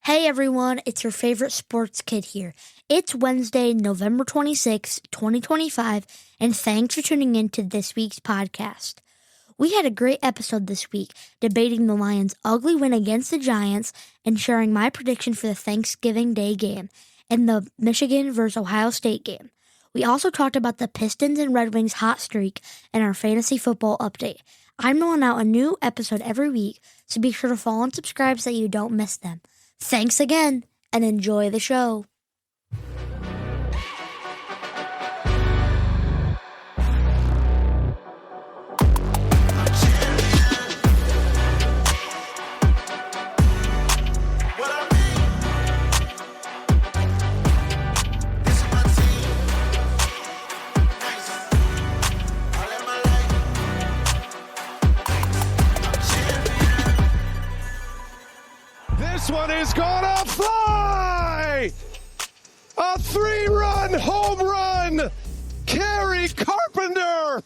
Hey everyone, it's your favorite sports kid here. It's Wednesday, November 26, 2025, and thanks for tuning in to this week's podcast. We had a great episode this week, debating the Lions' ugly win against the Giants and sharing my prediction for the Thanksgiving Day game and the Michigan vs. Ohio State game. We also talked about the Pistons and Red Wings hot streak and our fantasy football update. I'm rolling out a new episode every week, so be sure to follow and subscribe so that you don't miss them. Thanks again, and enjoy the show. This one is gonna fly! A 3-run home run! Kerry Carpenter!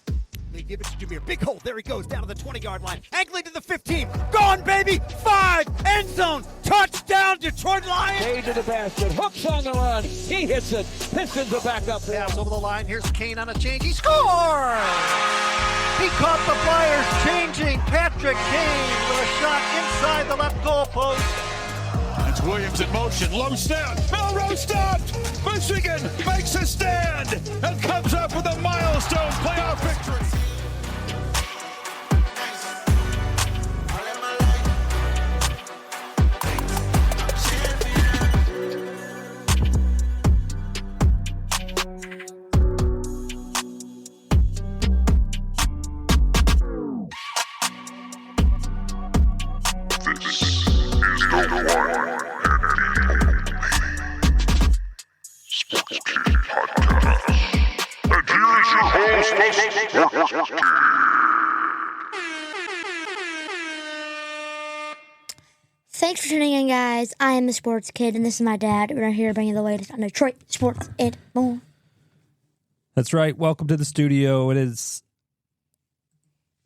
They give it to Jameer. Big hole. There he goes down to the 20-yard line. Angling to the 15. Gone, baby! 5! End zone! Touchdown, Detroit Lions! Way to the basket. Hooks on the run. He hits it. Pistons are back up there. Pass over the line. Here's Kane on a change. He scores! He caught the Flyers changing. Patrick Kane with a shot inside the left goal post. It's Williams in motion. Low snap. Melrose stopped! Michigan makes a stand and comes up with a milestone playoff victory. Thanks for tuning in, guys. I am the Sports Kid, and this is my dad. We're here to bring you the latest on Detroit sports and more. That's right. Welcome to the studio. It is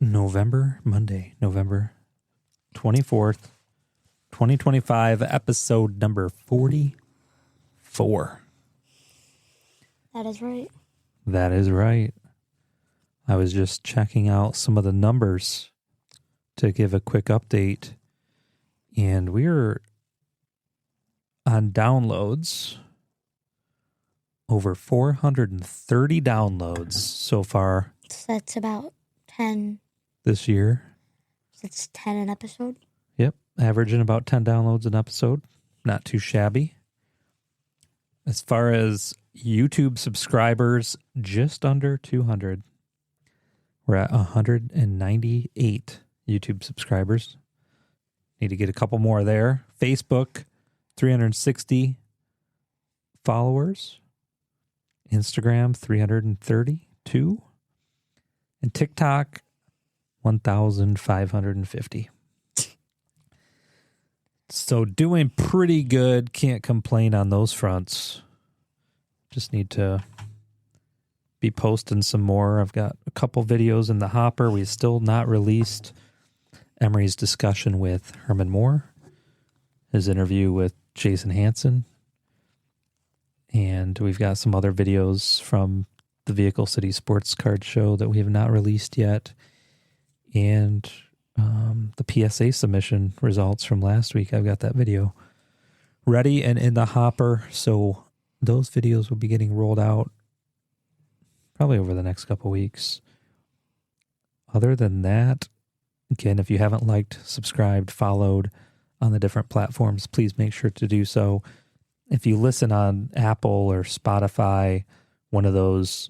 Monday, November 24th, 2025, episode number 44. That is right. That is right. I was just checking out some of the numbers to give a quick update, and we're on downloads. Over 430 downloads so far. So that's about 10. This year. That's 10 an episode. Yep, averaging about 10 downloads an episode. Not too shabby. As far as YouTube subscribers, just under 200. We're at 198 YouTube subscribers. Need to get a couple more there. Facebook, 360 followers. Instagram, 332. And TikTok, 1,550. So doing pretty good. Can't complain on those fronts. Just need to be posting some more. I've got a couple videos in the hopper. We still not released Emery's discussion with Herman Moore, his interview with Jason Hansen, and we've got some other videos from the Vehicle City Sports Card Show that we have not released yet, and the PSA submission results from last week. I've got that video ready and in the hopper, so those videos will be getting rolled out probably over the next couple weeks. Other than that, again, if you haven't liked, subscribed, followed on the different platforms, please make sure to do so. If you listen on Apple or Spotify, one of those,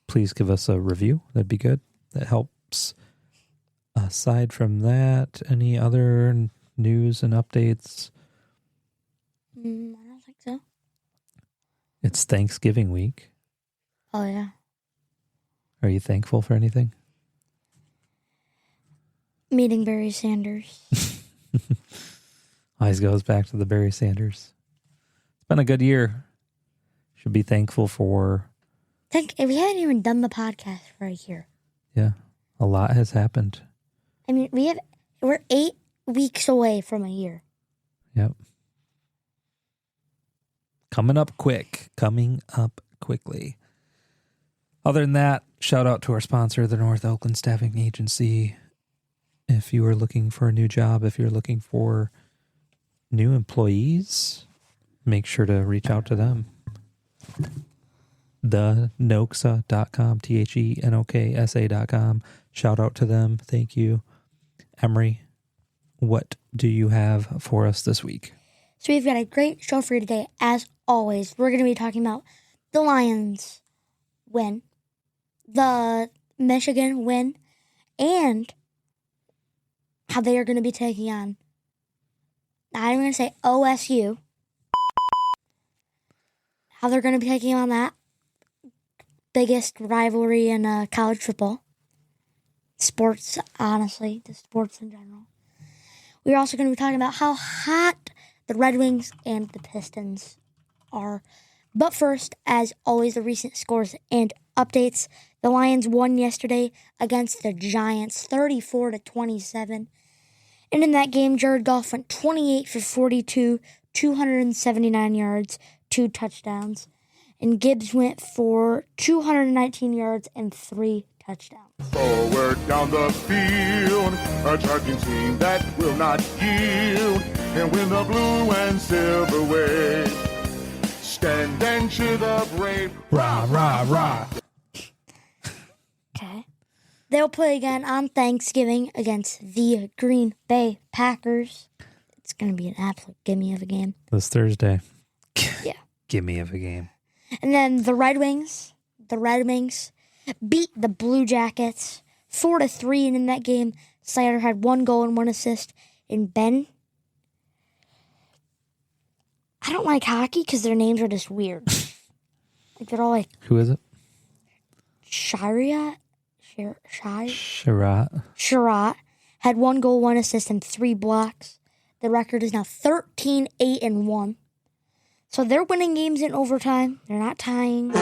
please give us a review. That'd be good. That helps. Aside from that, any other news and updates? I don't think so. It's Thanksgiving week. Oh, yeah. Are you thankful for anything? Meeting Barry Sanders. Always goes back to the Barry Sanders. It's been a good year. Should be thankful for... We haven't even done the podcast for a year. Yeah, a lot has happened. I mean, we're 8 weeks away from a year. Yep. Coming up quickly. Other than that, shout out to our sponsor, the North Oakland Staffing Agency. If you are looking for a new job, if you're looking for new employees, make sure to reach out to them. TheNoksa.com, THENOKSA.com. Shout out to them. Thank you. Emery, what do you have for us this week? So we've got a great show for you today. As always, we're going to be talking about the Lions win, the Michigan win, and how they are going to be taking on, I'm going to say OSU, how they're going to be taking on that biggest rivalry in college football. Sports, honestly, the sports in general. We're also going to be talking about how hot the Red Wings and the Pistons are. But first, as always, the recent scores and updates. The Lions won yesterday against the Giants, 34-27. And in that game, Jared Goff went 28 for 42, 279 yards, 2 touchdowns. And Gibbs went for 219 yards and 3 touchdowns. Forward down the field, a charging team that will not yield, and win the blue and silver wave. Stand and cheer the brave. Rah, rah, rah. Okay. They'll play again on Thanksgiving against the Green Bay Packers. It's going to be an absolute gimme of a game. This Thursday. Yeah. Gimme of a game. And then the Red Wings beat the Blue Jackets 4-3, and in that game, Snyder had 1 goal and 1 assist. And Ben, I don't like hockey because their names are just weird. Like they're all like Who is it? Shirat had 1 goal, 1 assist, and 3 blocks. The record is now 13-8-1. So they're winning games in overtime. They're not tying.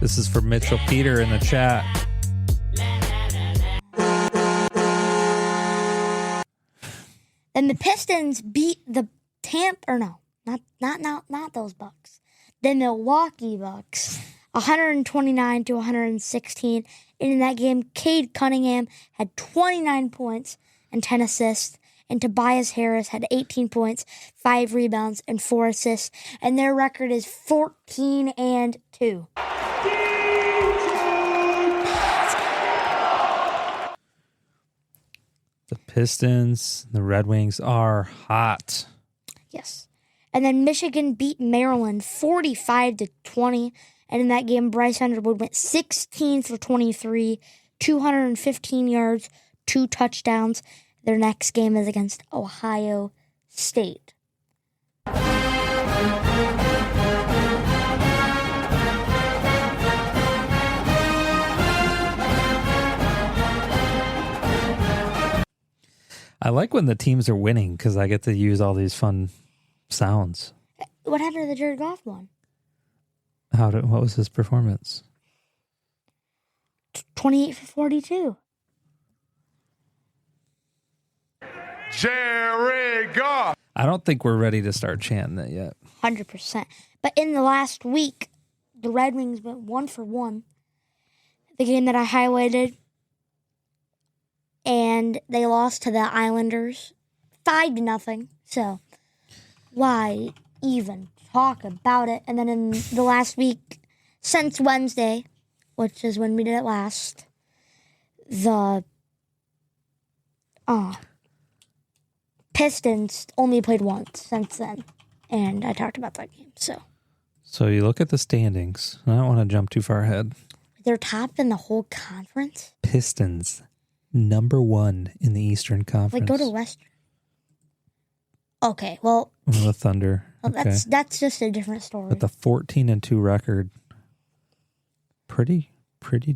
This is for Mitchell Peter in the chat. Then the Pistons beat the not those Bucks. The Milwaukee Bucks, 129-116. And in that game, Cade Cunningham had 29 points and 10 assists. And Tobias Harris had 18 points, 5 rebounds, and 4 assists. And their record is 14-2. The Pistons, the Red Wings are hot. Yes. And then Michigan beat Maryland 45-20. And in that game, Bryce Underwood went 16 for 23, 215 yards, 2 touchdowns. Their next game is against Ohio State. I like when the teams are winning because I get to use all these fun sounds. What happened to the Jared Goff one? What was his performance? 28 for 42. Jared Goff. I don't think we're ready to start chanting it yet. 100%. But in the last week, the Red Wings went 1 for 1. The game that I highlighted. And they lost to the Islanders 5-0. So, why even talk about it? And then in the last week, since Wednesday, which is when we did it last, the Pistons only played once since then. And I talked about that game, so. So you look at the standings. I don't want to jump too far ahead. They're top in the whole conference? Pistons, number 1 in the Eastern Conference. Like, go to Western. Okay, well. The Thunder. Well, okay. That's just a different story. But the 14-2 record, pretty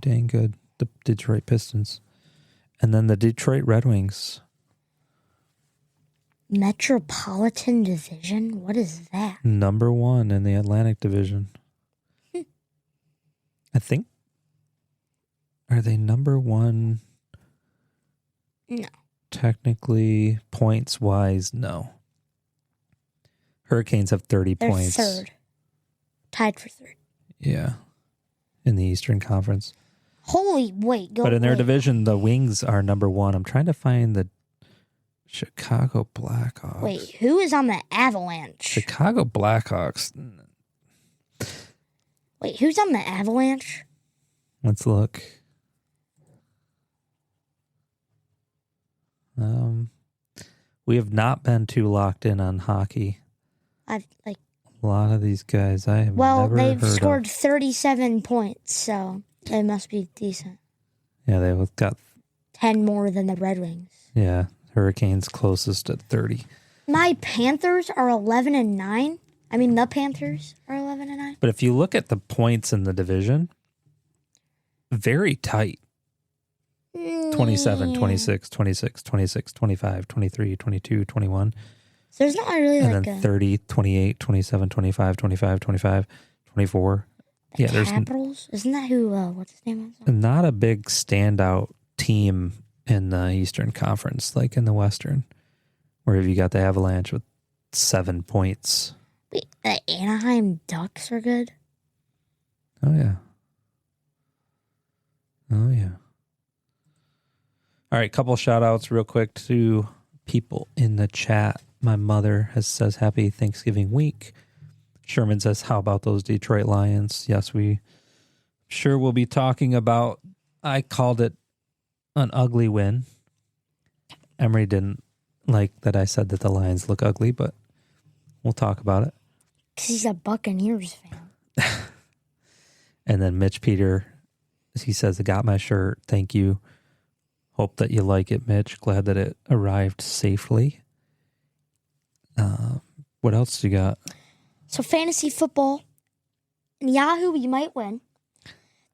dang good. The Detroit Pistons. And then the Detroit Red Wings. Metropolitan Division? What is that? Number 1 in the Atlantic Division. I think. Are they number 1? No. technically, points-wise, no. Hurricanes have 30 They're points. third. Tied for third. Yeah. In the Eastern Conference. But in their division, the Wings are number 1. I'm trying to find the Chicago Blackhawks. Wait, who is on the Avalanche? Chicago Blackhawks. Wait, who's on the Avalanche? Let's look. We have not been too locked in on hockey. A lot of these guys I have never heard of. They've scored 37 points, so they must be decent. Yeah, they've got 10 more than the Red Wings. Yeah, Hurricanes closest at 30. My Panthers are 11-9. I mean, the Panthers are 11-9. But if you look at the points in the division, very tight. 27, 26, 26, 26, 25, 23, 22, 21. So there's not really and then 30, 28, 27, 25, 25, 25, 24. The Capitals? Isn't that who, what's his name? Not a big standout team in the Eastern Conference, like in the Western, where you got the Avalanche with 7 points. Wait, the Anaheim Ducks are good? Oh, yeah. Oh, yeah. All right, couple shout outs real quick to people in the chat. My mother says happy Thanksgiving week. Sherman says, how about those Detroit Lions? Yes, we sure will be talking about, I called it an ugly win. Emery didn't like that I said that the Lions look ugly, but we'll talk about it. Because he's a Buccaneers fan. And then Mitch Peter, he says, I got my shirt. Thank you. Hope that you like it, Mitch. Glad that it arrived safely. What else do you got? So fantasy football, in Yahoo, you might win.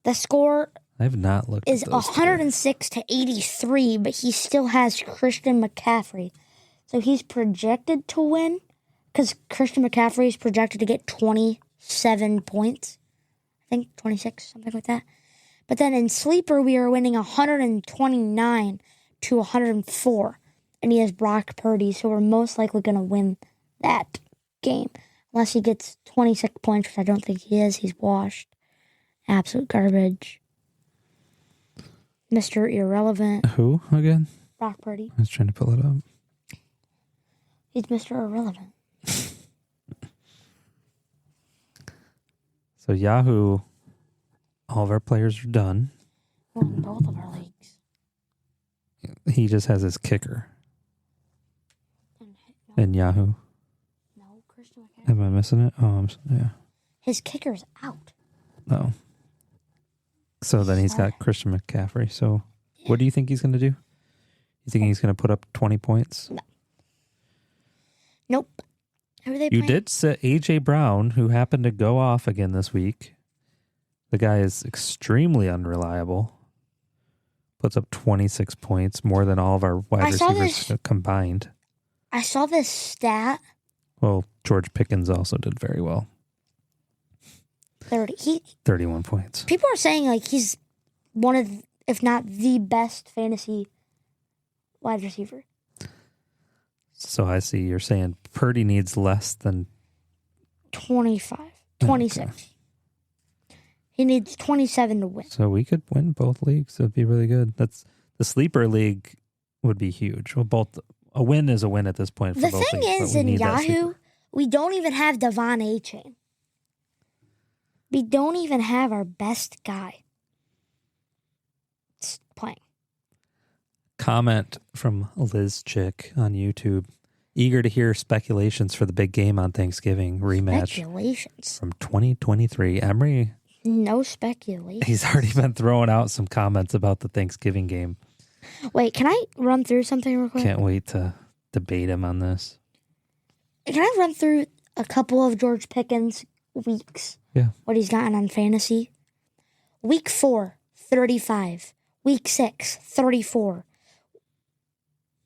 The score I have not looked is at those 106 to 83, but he still has Christian McCaffrey. So he's projected to win because Christian McCaffrey is projected to get 27 points. I think 26, something like that. But then in Sleeper, we are winning 129 to 104. And he has Brock Purdy, so we're most likely going to win that game. Unless he gets 26 points, which I don't think he is. He's washed. Absolute garbage. Mr. Irrelevant. Who again? Brock Purdy. I was trying to pull it up. He's Mr. Irrelevant. So Yahoo, all of our players are done. We're in both of our leagues. He just has his kicker. In Yahoo. No, Christian McCaffrey. Am I missing it? Oh, yeah. His kicker's out. Oh. So then he's got Christian McCaffrey. So what do you think he's going to do? You think he's going to put up 20 points? No. Nope. Who are they You playing? did set A.J. Brown, who happened to go off again this week. The guy is extremely unreliable. Puts up 26 points, more than all of our wide receivers combined. I saw this stat. Well, George Pickens also did very well. 31 points. People are saying like he's one of, if not the best fantasy wide receiver. So I see you're saying Purdy needs less than 26. Okay. He needs 27 to win. So we could win both leagues. That'd be really good. That's the sleeper league would be huge. Well, a win is a win at this point. For The both thing leagues, is, in Yahoo, we don't even have Devon A-Chain. We don't even have our best guy playing. Comment from Liz Chick on YouTube. Eager to hear speculations for the big game on Thanksgiving rematch. Speculations. From 2023. Emery. No speculation. He's already been throwing out some comments about the Thanksgiving game. Wait, can I run through something real quick? Can't wait to debate him on this. Can I run through a couple of George Pickens weeks? Yeah. What he's gotten on fantasy? Week 4, 35. Week 6, 34.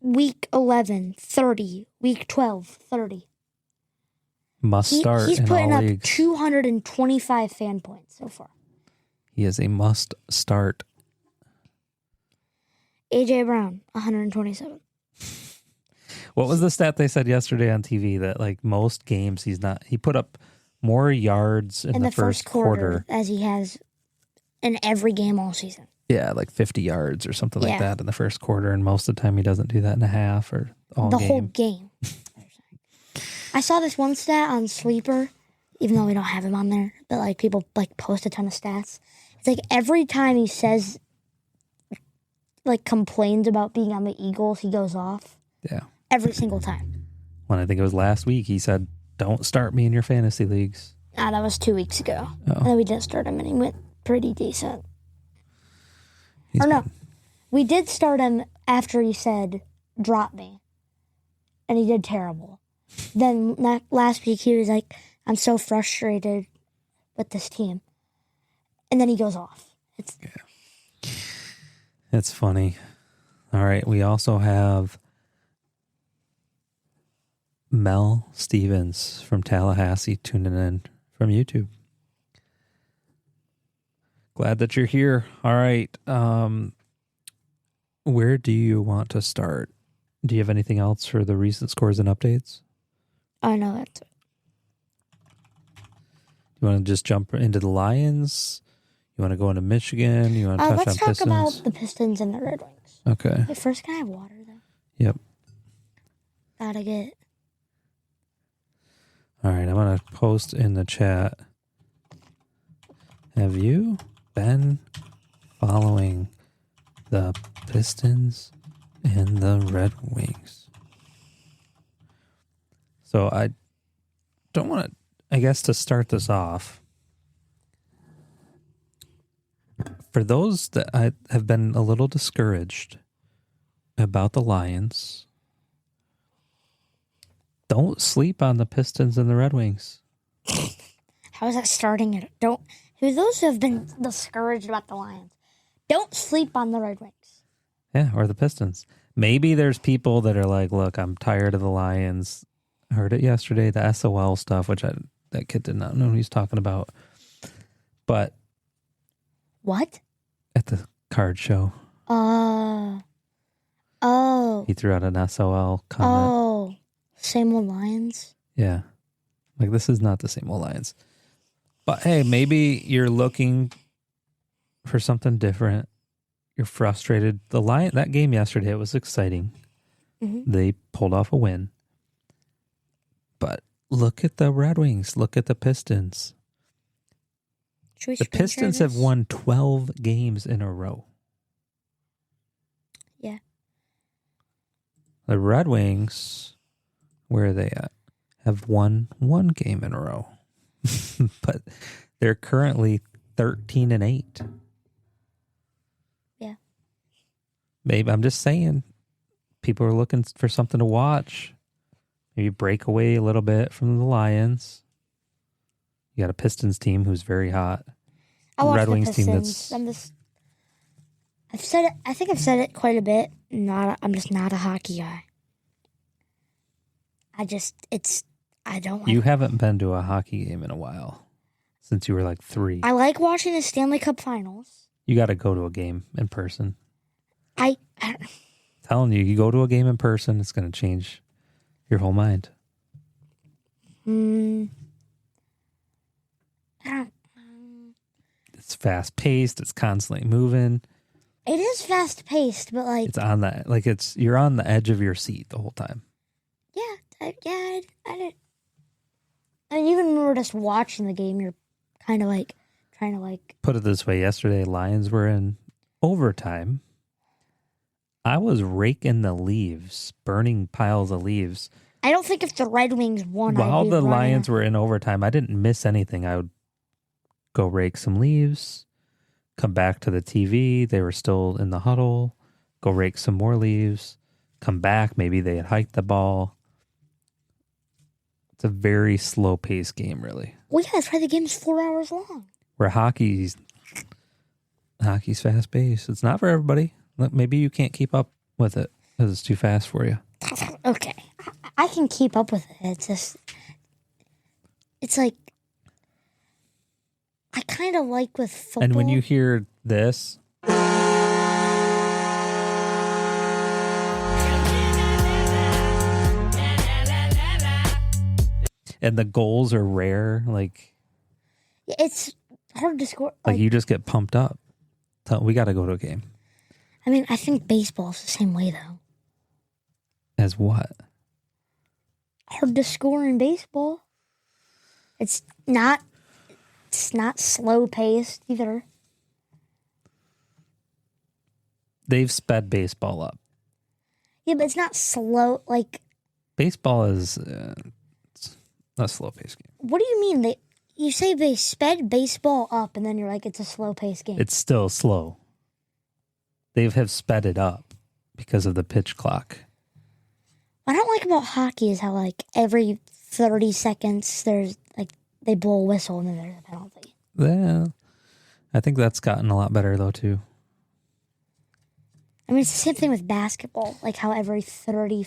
Week 11, 30. Week 12, 30. Must start He's in putting all up leagues. 225 fan points so far. He is a must start. A.J. Brown, 127. What was the stat they said yesterday on TV that like most games he put up more yards in the first quarter as he has in every game all season. Yeah, like 50 yards or something like that in the first quarter, and most of the time he doesn't do that in a half or the whole game. I saw this one stat on Sleeper, even though we don't have him on there, but like people like post a ton of stats. It's like every time he says, like complains about being on the Eagles, he goes off. Yeah. Every single time. When I think it was last week, he said, "Don't start me in your fantasy leagues." Ah, that was 2 weeks ago. Oh. And then we did start him, and he went pretty decent. No, we did start him after he said, "Drop me," and he did terrible. Then last week he was like, "I'm so frustrated with this team," and then he goes off. It's funny. All right, we also have Mel Stevens from Tallahassee tuning in from YouTube. Glad that you're here. All right. Where do you want to start? Do you have anything else for the recent scores and updates? I know that's it. You want to just jump into the Lions? You want to go into Michigan? You want to touch on Pistons? Let's talk about the Pistons and the Red Wings. Okay. Wait, first, can I have water, though? Yep. Gotta get... All right, I'm going to post in the chat. Have you been following the Pistons and the Red Wings? So I don't want to, I guess to start this off, for those that I have been a little discouraged about the Lions, don't sleep on the Pistons and the Red Wings. How is that starting it? Who those who have been discouraged about the Lions, don't sleep on the Red Wings. Yeah, or the Pistons. Maybe there's people that are like, look, I'm tired of the Lions. I heard it yesterday, the SOL stuff, which that kid did not know who he's talking about. But what? At the card show. Oh. He threw out an SOL comment. Oh. Same old Lions? Yeah. Like, this is not the same old Lions. But hey, maybe you're looking for something different. You're frustrated. That game yesterday, it was exciting. Mm-hmm. They pulled off a win. But look at the Red Wings. Look at the Pistons. The Pistons have won 12 games in a row. Yeah. The Red Wings, where are they at? Have won 1 game in a row. But they're currently 13-8. Yeah. Maybe I'm just saying, people are looking for something to watch. Maybe break away a little bit from the Lions. You got a Pistons team who's very hot. Red Wings team that's... I've said it. I think I've said it quite a bit. I'm just not a hockey guy. I don't like You haven't been to a hockey game in a while. Since you were like 3. I like watching the Stanley Cup Finals. You got to go to a game in person. I'm telling you, you go to a game in person, it's going to change your whole mind. It's fast paced. It's constantly moving. It is fast paced, but like it's on that. Like you're on the edge of your seat the whole time. Yeah, I did. I mean, even when we're just watching the game, you're kind of like trying to like. Put it this way: yesterday, Lions were in overtime. I was raking the leaves, burning piles of leaves. I don't think if the Red Wings won, while the Lions were in overtime, I didn't miss anything. I would go rake some leaves, come back to the TV. They were still in the huddle. Go rake some more leaves, come back. Maybe they had hiked the ball. It's a very slow-paced game, really. Well, yeah, that's why the game's 4 hours long. Where hockey's fast-paced. It's not for everybody. Maybe you can't keep up with it because it's too fast for you. Okay. I can keep up with it. It's like, I kind of like with football. And when you hear this... and the goals are rare. Like, it's hard to score. Like you just get pumped up. We got to go to a game. I mean, I think baseball's the same way, though. As what? Hard to score in baseball. It's not slow paced either. They've sped baseball up. Yeah, but it's not slow. Like baseball is it's not a slow paced game. What do you mean? You say they sped baseball up, and then you're like, it's a slow paced game. It's still slow. They have sped it up because of the pitch clock. What I don't like about hockey is how like every 30 seconds there's like they blow a whistle and then there's a penalty. Yeah, I think that's gotten a lot better though too. I mean, it's the same thing with basketball. Like how every 30.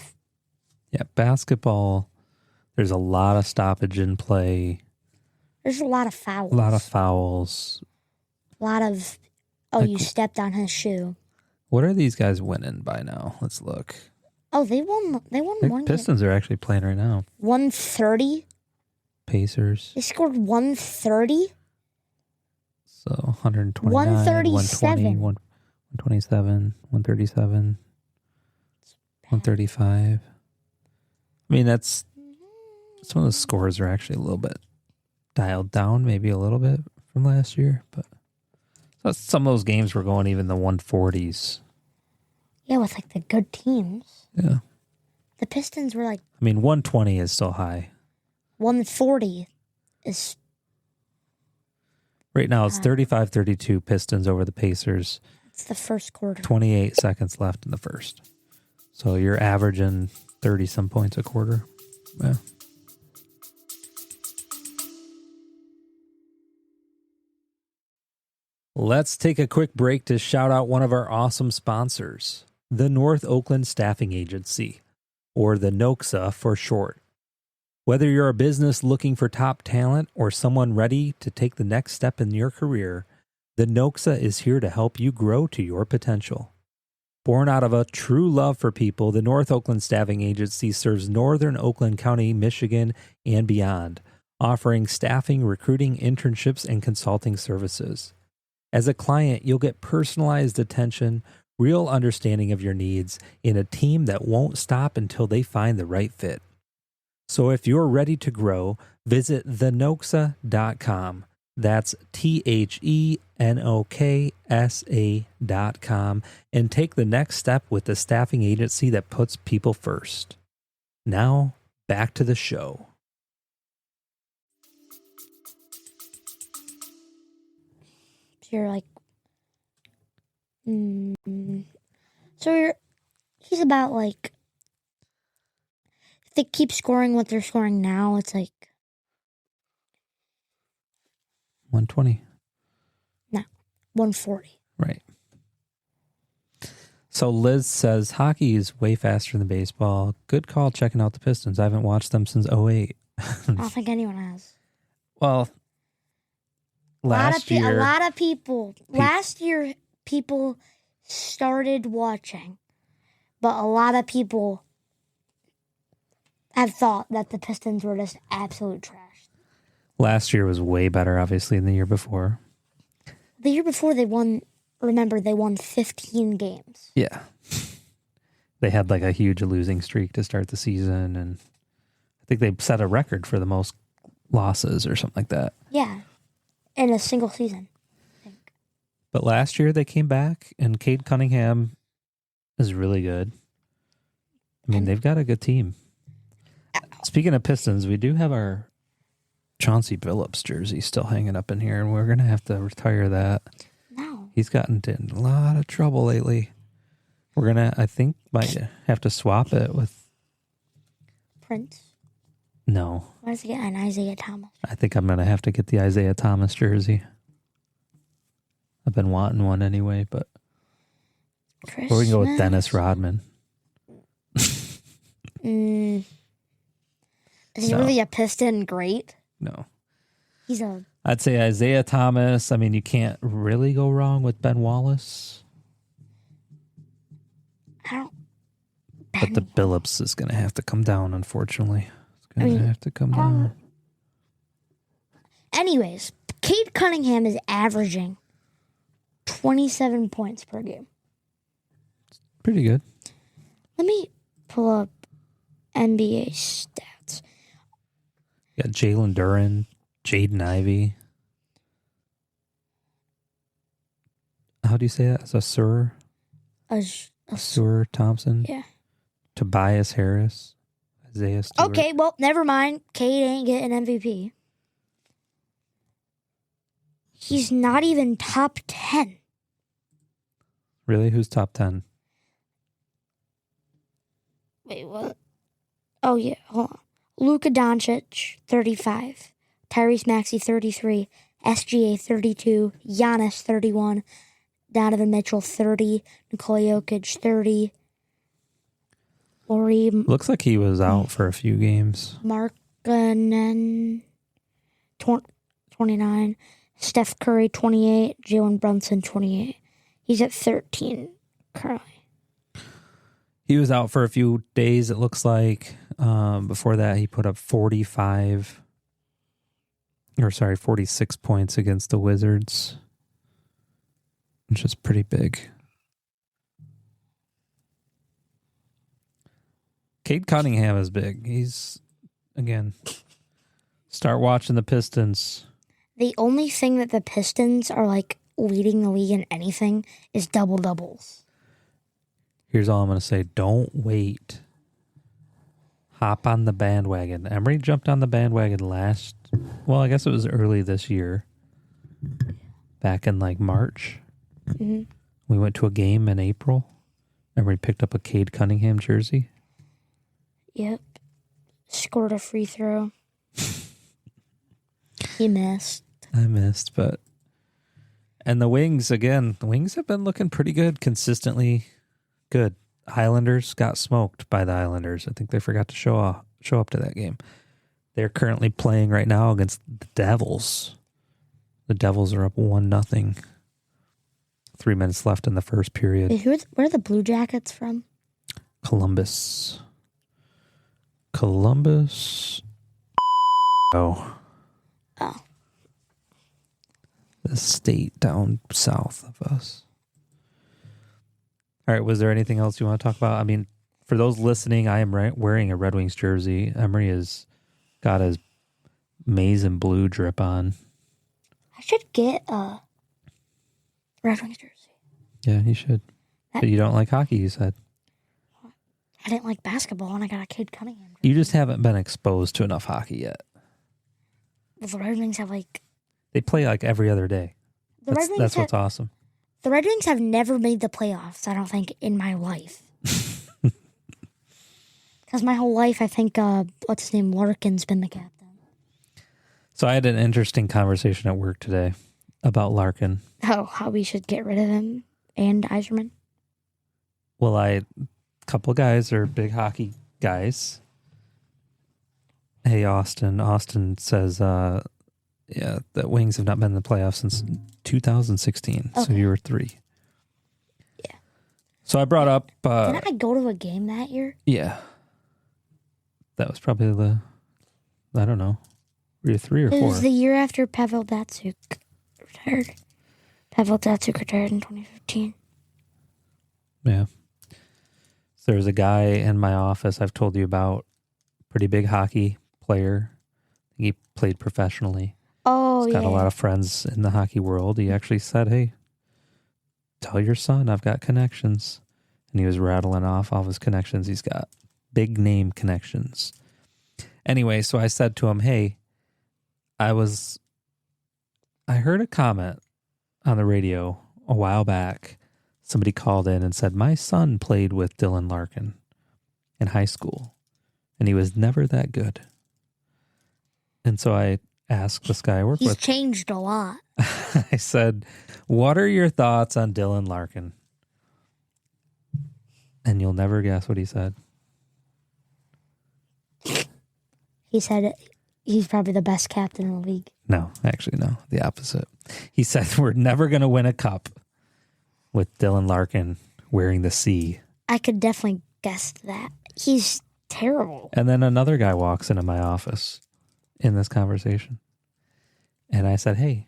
Yeah, basketball. There's a lot of stoppage in play. There's a lot of fouls. A lot of fouls. A lot of you stepped on his shoe. What are these guys winning by now? Let's look. Oh, they won. They won one game. Pistons are actually playing right now. 130. Pacers. They scored 130. So 129, 137. 120, 127, 137, 135. I mean, that's some of the scores are actually a little bit dialed down, maybe a little bit from last year, but some of those games were going even the 140s. Yeah, with like the good teams. Yeah. The Pistons were like... I mean, 120 is still high. 140 is... Right now, it's 35-32 Pistons over the Pacers. It's the first quarter. 28 seconds left in the first. So you're averaging 30-some points a quarter. Yeah. Let's take a quick break to shout out one of our awesome sponsors, the North Oakland Staffing Agency, or the NOXA for short. Whether you're a business looking for top talent or someone ready to take the next step in your career, the NOXA is here to help you grow to your potential. Born out of a true love for people, the North Oakland Staffing Agency serves northern Oakland County, Michigan, and beyond, offering staffing, recruiting, internships, and consulting services. As a client, you'll get personalized attention, real understanding of your needs, and a team that won't stop until they find the right fit. So if you're ready to grow, visit thenoxa.com. That's THENOKSA.com and take the next step with the staffing agency that puts people first. Now, back to the show. You're like, he's about like, if they keep scoring what they're scoring now, it's like 120. No, 140. Right. So Liz says hockey is way faster than baseball. Good call checking out the Pistons. I haven't watched them since 2008. I don't think anyone has. Well, last year people started watching, but a lot of people have thought that the Pistons were just absolute trash. Last year was way better, obviously, than the year before. The year before they won 15 games. Yeah. They had like a huge losing streak to start the season, and I think they set a record for the most losses or something like that. Yeah. In a single season, I think. But last year they came back, and Cade Cunningham is really good. I mean, they've got a good team. Speaking of Pistons, we do have our Chauncey Billups jersey still hanging up in here, and we're going to have to retire that. No. He's gotten in a lot of trouble lately. We're going to, I think, might have to swap it with... Prince? No. Why does he get an Isaiah Thomas? I think I'm going to have to get the Isaiah Thomas jersey. I've been wanting one anyway, but... Christmas. Or we can go with Dennis Rodman. Is he really a Piston? Great. No. I'd say Isaiah Thomas. I mean, you can't really go wrong with Ben Wallace. But the Billups is going to have to come down, unfortunately. It's going to have to come down. Anyways, Cade Cunningham is averaging 27 points per game. Pretty good. Let me pull up NBA stats. You got Jalen Duren, Jaden Ivey. How do you say that? Asur Thompson? Yeah. Tobias Harris. Isaiah Stewart. Okay, well, never mind. Cade ain't getting MVP. He's not even top 10. Really? Who's top 10? Wait, what? Oh, yeah, hold on. Luka Doncic, 35. Tyrese Maxey, 33. SGA, 32. Giannis, 31. Donovan Mitchell, 30. Nikola Jokic, 30. Looks like he was out for a few games. Markkanen, 29. Steph Curry, 28. Jalen Brunson, 28. He's at 13 currently. He was out for a few days, it looks like. Before that, he put up 46 points against the Wizards, which is pretty big. Cade Cunningham is big. He's, again, start watching the Pistons. The only thing that the Pistons are like leading the league in anything is double-doubles. Here's all I'm going to say. Don't wait. Hop on the bandwagon. Emery jumped on the bandwagon I guess it was early this year. Back in like March. Mm-hmm. We went to a game in April. Emery picked up a Cade Cunningham jersey. Yep. Scored a free throw. He missed. I missed, but... And the Wings, again, the Wings have been looking pretty good, consistently good. Islanders got smoked by the Islanders. I think they forgot to show up to that game. They're currently playing right now against the Devils. The Devils are up 1-0. 3 minutes left in the first period. Wait, where are the Blue Jackets from? Columbus. Oh. The state down south of us. All right, was there anything else you want to talk about? I mean, for those listening, I am wearing a Red Wings jersey. Emery has got his maize and blue drip on. I should get a Red Wings jersey. Yeah, you should. But you don't like hockey, you said. I didn't like basketball, and I got a Cade Cunningham jersey. You just haven't been exposed to enough hockey yet. Well, the Red Wings have like... They play like every other day. That's what's awesome. The Red Wings have never made the playoffs, I don't think, in my life. Because my whole life, I think, what's his name, Larkin's been the captain. So I had an interesting conversation at work today about Larkin. Oh, how we should get rid of him and Yzerman. Well, a couple of guys are big hockey guys. Hey, Austin. Austin says, the Wings have not been in the playoffs since 2016. Okay. So you were 3. Yeah. So I brought up... Didn't I go to a game that year? Yeah. That was probably I don't know. Were you 3 or 4? It was the year after Pavel Datsyuk retired. Pavel Datsyuk retired in 2015. Yeah. So there's a guy in my office I've told you about. Pretty big hockey player. He played professionally. Oh, He's got a lot of friends in the hockey world. He actually said, hey, tell your son I've got connections. And he was rattling off all of his connections. He's got big name connections. Anyway, so I said to him, hey, I heard a comment on the radio a while back. Somebody called in and said, my son played with Dylan Larkin in high school, and he was never that good. And so I asked this guy I work with. He's changed a lot. I said, what are your thoughts on Dylan Larkin? And you'll never guess what he said. He said he's probably the best captain in the league. No, actually, no. The opposite. He said, we're never going to win a cup with Dylan Larkin wearing the C. I could definitely guess that. He's terrible. And then another guy walks into my office in this conversation. And I said, hey,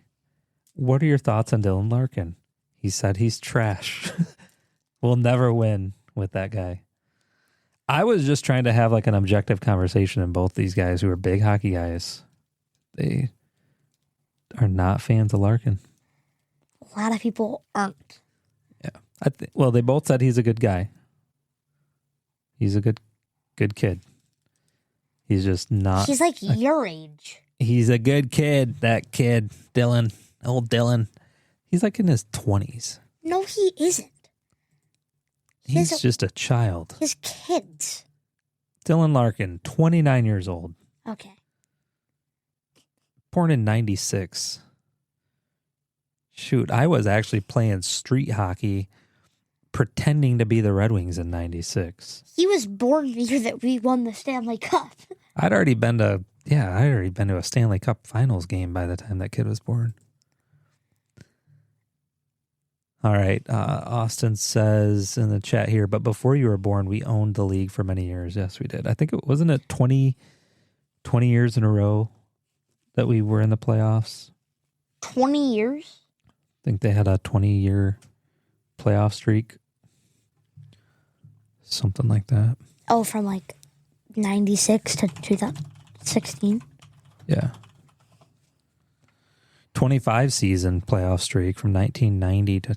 what are your thoughts on Dylan Larkin? He said he's trash. We'll never win with that guy. I was just trying to have like an objective conversation, and both these guys who are big hockey guys, they are not fans of Larkin. A lot of people aren't. Yeah. Well, they both said he's a good guy. He's a good kid. He's just not. He's like your age. He's a good kid, that kid, Dylan, old Dylan. He's like in his 20s. No, he isn't. He's just a child. His kids. Dylan Larkin, 29 years old. Okay. Born in 96. Shoot, I was actually playing street hockey, pretending to be the Red Wings in 96. He was born the year that we won the Stanley Cup. I'd already been to a Stanley Cup Finals game by the time that kid was born. All right, Austin says in the chat here, but before you were born, we owned the league for many years. Yes, we did. I think it wasn't it 20 years in a row that we were in the playoffs. 20 years? I think they had a 20-year playoff streak. Something like that. Oh, from like 96 to 2016? Yeah. 25 season playoff streak from 1990 to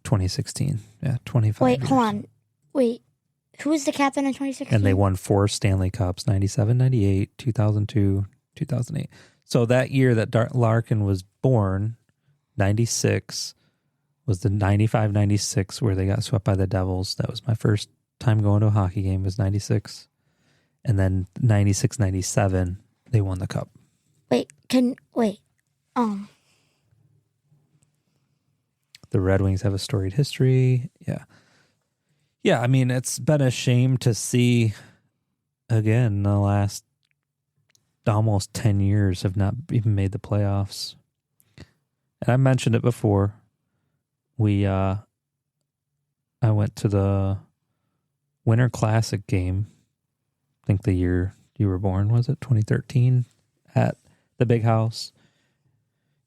2016. Yeah, 25 Wait, years. hold on. Wait, who was the captain in 2016? And they won 4 Stanley Cups, 97, 98, 2002, 2008. So that year that Larkin was born, 96, was the 95-96 where they got swept by the Devils. That was my first time going to a hockey game, was 96. And then 96-97, they won the cup. The Red Wings have a storied history. Yeah. Yeah, I mean, it's been a shame to see, again, the last almost 10 years have not even made the playoffs. And I mentioned it before. I went to the Winter Classic game. I think the year you were born, was it 2013, at the Big House.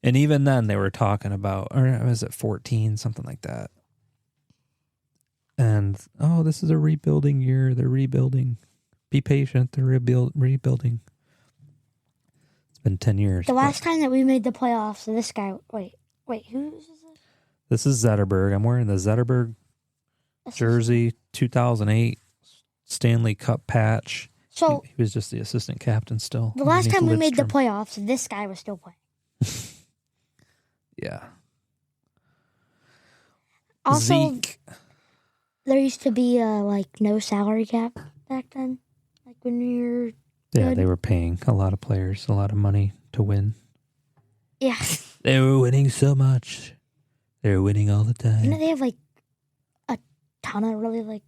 And even then they were talking about, or was it 14, something like that. And, this is a rebuilding year. They're rebuilding. Be patient. They're rebuilding. It's been 10 years. The last time that we made the playoffs, this guy, wait, who is this? This is Zetterberg. I'm wearing the Zetterberg jersey, 2008 Stanley Cup patch. So he was just the assistant captain still. The last time we made the playoffs, this guy was still playing. Yeah. Also, Zeke. There used to be no salary cap back then. Like when you're good. They were paying a lot of players a lot of money to win. Yeah. They were winning so much. They were winning all the time. They have a ton of really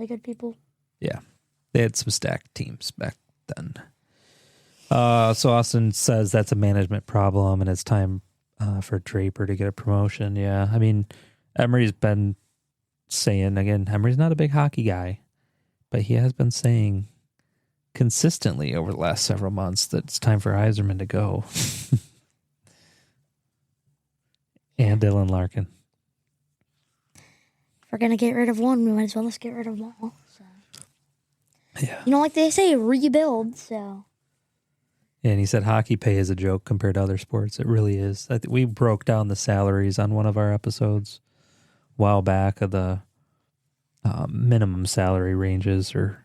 good people. Yeah. They had some stacked teams back then. So Austin says that's a management problem and it's time for Draper to get a promotion. Yeah. I mean, Emery's been saying, again, Emery's not a big hockey guy, but he has been saying consistently over the last several months that it's time for Yzerman to go. And Dylan Larkin. If we're going to get rid of one, we might as well just get rid of them all. So. Yeah. Like they say, rebuild, so. And he said hockey pay is a joke compared to other sports. It really is. We broke down the salaries on one of our episodes a while back of the minimum salary ranges, or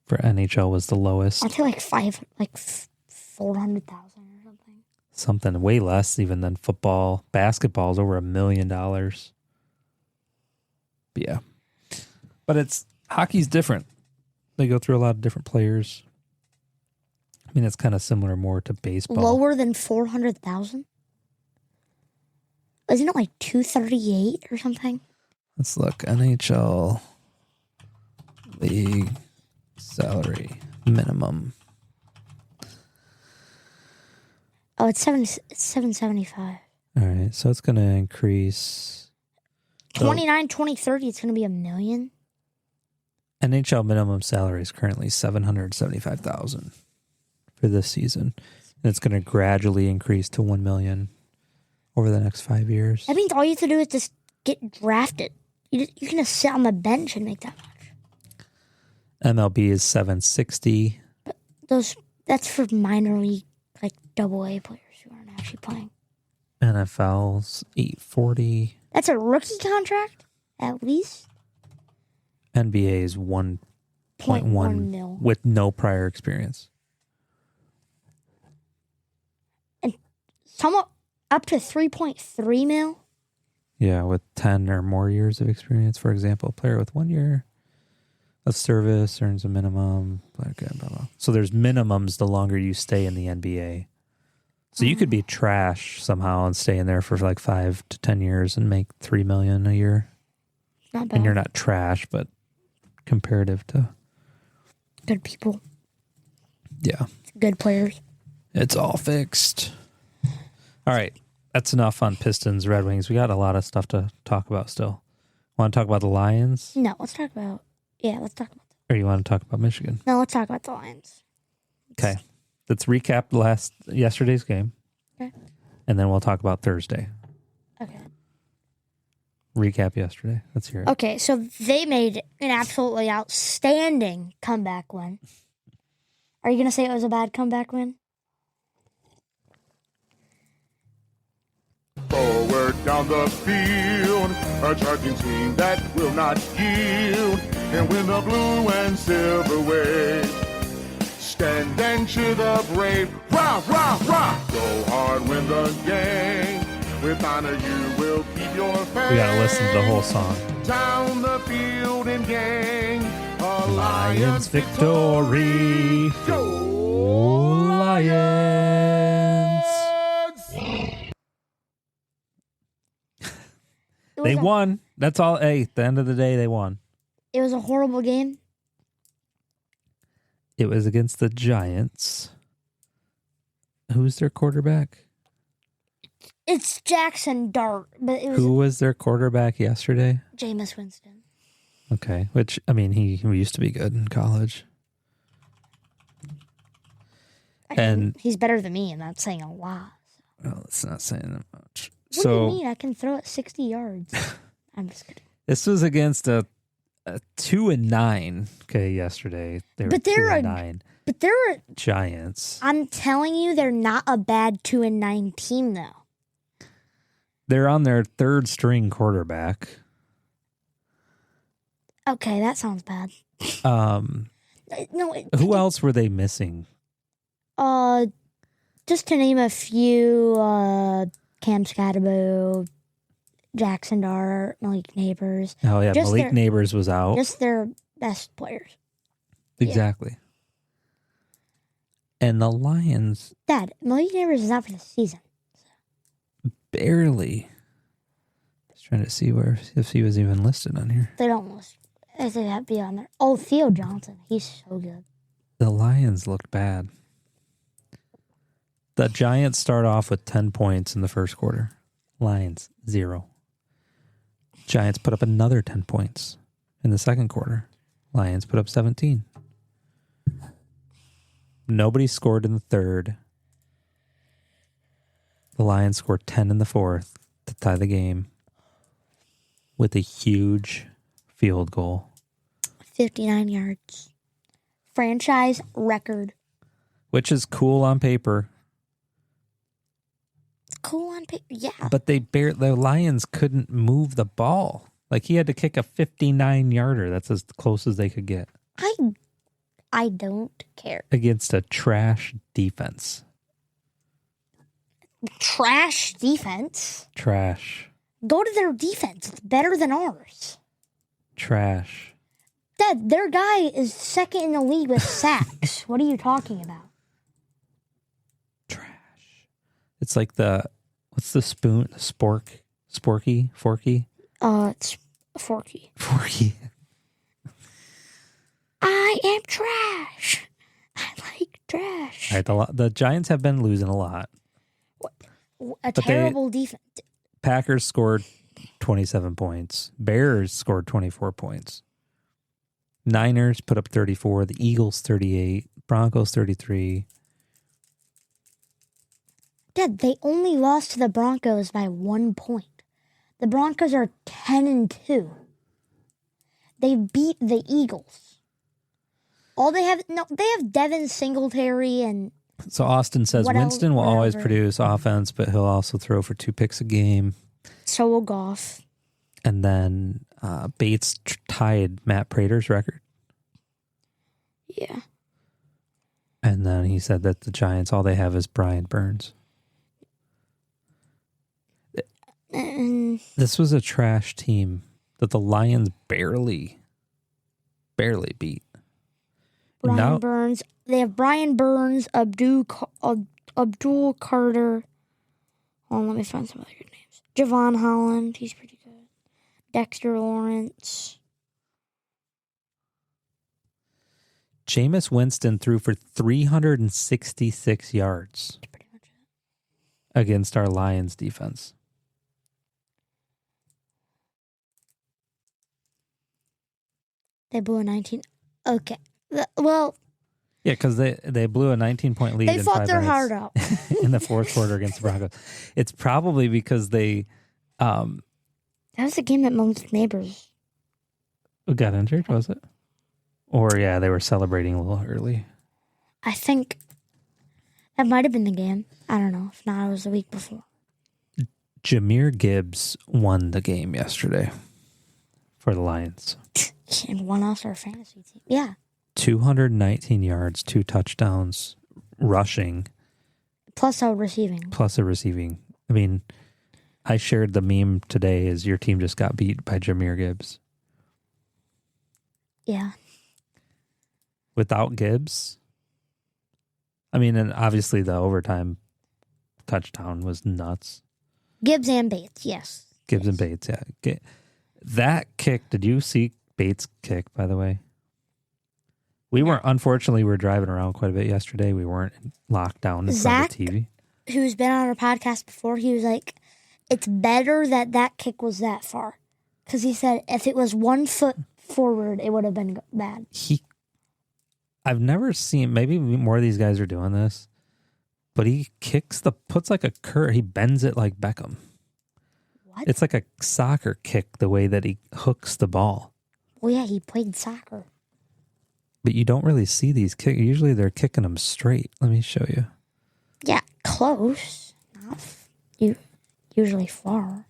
for NHL was the lowest. I feel like 400,000 or something. Something way less even than football. Basketball is over $1 million. But yeah. But hockey's different. They go through a lot of different players. I mean, it's kind of similar more to baseball. Lower than 400,000? Isn't it like 238 or something? Let's look. NHL league salary minimum. Oh, it's 775. All right, so it's going to increase. 29, 2030, it's going to be $1 million. NHL minimum salary is currently $775,000 for this season. And it's going to gradually increase to $1 million over the next 5 years. That means all you have to do is just get drafted. You're going to sit on the bench and make that much. MLB is $760. But that's for minor league, like AA players who aren't actually playing. NFL's $840. That's a rookie contract, at least. NBA is 1.1 mil. with no prior experience. And somewhat up to 3.3 mil. Yeah, with 10 or more years of experience. For example, a player with 1 year of service earns a minimum. Blah, blah, blah. So there's minimums the longer you stay in the NBA. So you could be trash somehow and stay in there for like 5 to 10 years and make $3 million a year. Not bad. And you're not trash, but comparative to good people. Yeah. Good players. It's all fixed. All right. That's enough on Pistons, Red Wings. We got a lot of stuff to talk about still. Want to talk about the Lions? No, let's talk about let's talk about Or you want to talk about Michigan? No, let's talk about the Lions. Okay. Let's recap yesterday's game. Okay. And then we'll talk about Thursday. Okay. Recap yesterday. Let's hear it. Okay, so they made an absolutely outstanding comeback win. Are you going to say it was a bad comeback win? Forward down the field, a charging team that will not yield, and win the blue and silver wave. Stand and cheer the brave, rah, rah, rah. Go hard, win the game. With honor, you will keep your faith. We gotta listen to the whole song. Down the field and gang, a Lions victory. Go Lions. They won. That's all. Hey, at the end of the day, they won. It was a horrible game. It was against the Giants. Who's their quarterback? It's Jackson Dart, but it was Who was their quarterback yesterday? Jameis Winston. Okay, which, I mean, he used to be good in college. And he's better than me, and that's saying a lot. Well, it's not saying that much. What do you mean? I can throw it 60 yards. I'm just kidding. This was against a 2-9. Okay, yesterday they were 2-9. But they're Giants. I'm telling you, they're not a bad 2-9 team, though. They're on their third string quarterback. Okay, that sounds bad. Who else were they missing? Just to name a few, Cam Scatterbo, Jackson Dart, Malik Neighbors. Oh, yeah, Malik Neighbors was out. Just their best players. Exactly. Yeah. And the Lions... Dad, Malik Neighbors is out for the season. Barely. Just trying to see if he was even listed on here. They don't list. I think that'd be on there. Oh, Theo Johnson. He's so good. The Lions looked bad. The Giants start off with 10 points in the first quarter. Lions, 0. Giants put up another 10 points in the second quarter. Lions put up 17. Nobody scored in the third. The Lions scored 10 in the fourth to tie the game with a huge field goal. 59 yards. Franchise record. Which is cool on paper. Cool on paper, yeah. But the Lions couldn't move the ball. Like, he had to kick a 59-yarder. That's as close as they could get. I don't care. Against a trash defense. Trash defense? Trash. Go to their defense. It's better than ours. Trash. Dad, their guy is second in the league with sacks. What are you talking about? Trash. It's like what's the spoon? Sporky? Forky? It's Forky. Forky. I am trash. I like trash. All right, the Giants have been losing a lot. A terrible defense. Packers scored 27 points. Bears scored 24 points. Niners put up 34. The Eagles 38. Broncos 33. Dad, they only lost to the Broncos by 1 point. The Broncos are 10-2. They beat the Eagles. They have Devin Singletary and... So Austin says Winston will always produce offense, but he'll also throw for 2 picks a game. So will Goff. And then Bates tied Matt Prater's record. Yeah. And then he said that the Giants, all they have is Brian Burns. This was a trash team that the Lions barely beat. Burns. They have Brian Burns, Abdul Carter. Hold on, let me find some other good names. Javon Holland, he's pretty good. Dexter Lawrence. Jameis Winston threw for 366 yards. That's pretty much it. Against our Lions defense. They blew a 19. Okay. Well. Yeah, because they blew a 19-point lead. They in fought 5 their minutes heart out. in the fourth quarter against the Broncos. It's probably because they... that was the game that most neighbors got injured, was it? Or, yeah, they were celebrating a little early. I think that might have been the game. I don't know. If not, it was the week before. Jahmyr Gibbs won the game yesterday for the Lions. And won us our fantasy team. Yeah. 219 yards, 2 touchdowns, rushing. Plus a receiving. I mean, I shared the meme today as your team just got beat by Jahmyr Gibbs. Yeah. Without Gibbs, I mean, and obviously the overtime touchdown was nuts. Gibbs and Bates, yes. Gibbs and Bates, yeah. That kick, did you see Bates' kick, by the way? Unfortunately, we were driving around quite a bit yesterday. We weren't locked down in front of the TV. Who's been on our podcast before, he was like, it's better that kick was that far. Because he said if it was 1 foot forward, it would have been bad. I've never seen, maybe more of these guys are doing this, but he puts like a curve, he bends it like Beckham. What? It's like a soccer kick, the way that he hooks the ball. Well, yeah, he played soccer. But you don't really see these kicks. Usually they're kicking them straight. Let me show you. Yeah, close. Not usually far.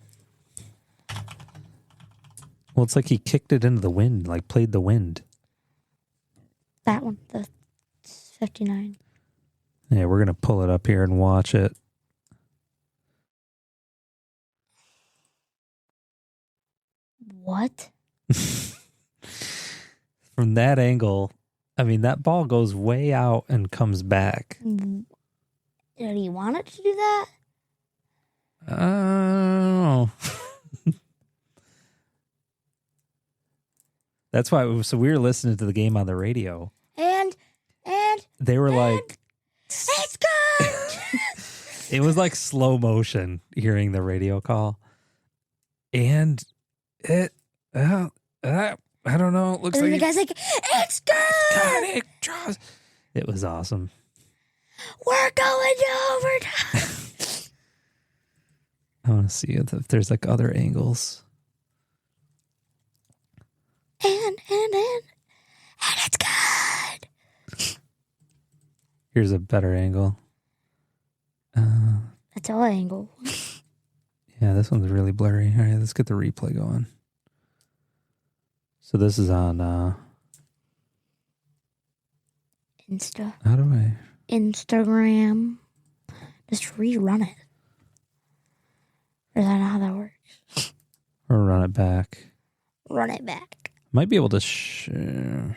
Well, it's like he kicked it into the wind, like played the wind. That one, the 59. Yeah, we're going to pull it up here and watch it. What? From that angle, I mean, that ball goes way out and comes back. Did he want it to do that? I don't know. That's why. So we were listening to the game on the radio, and they were like, "It's good." It was like slow motion hearing the radio call, and it. I don't know. It looks and like the guy's like, "It's good." It was awesome. We're going to overtime. I want to see if there's like other angles. And it's good. Here's a better angle. That's all angle. Yeah, this one's really blurry. All right, let's get the replay going. So this is on Insta. How do I? Instagram. Just rerun it. Or is that not how that works? Or run it back. Run it back. Might be able to share.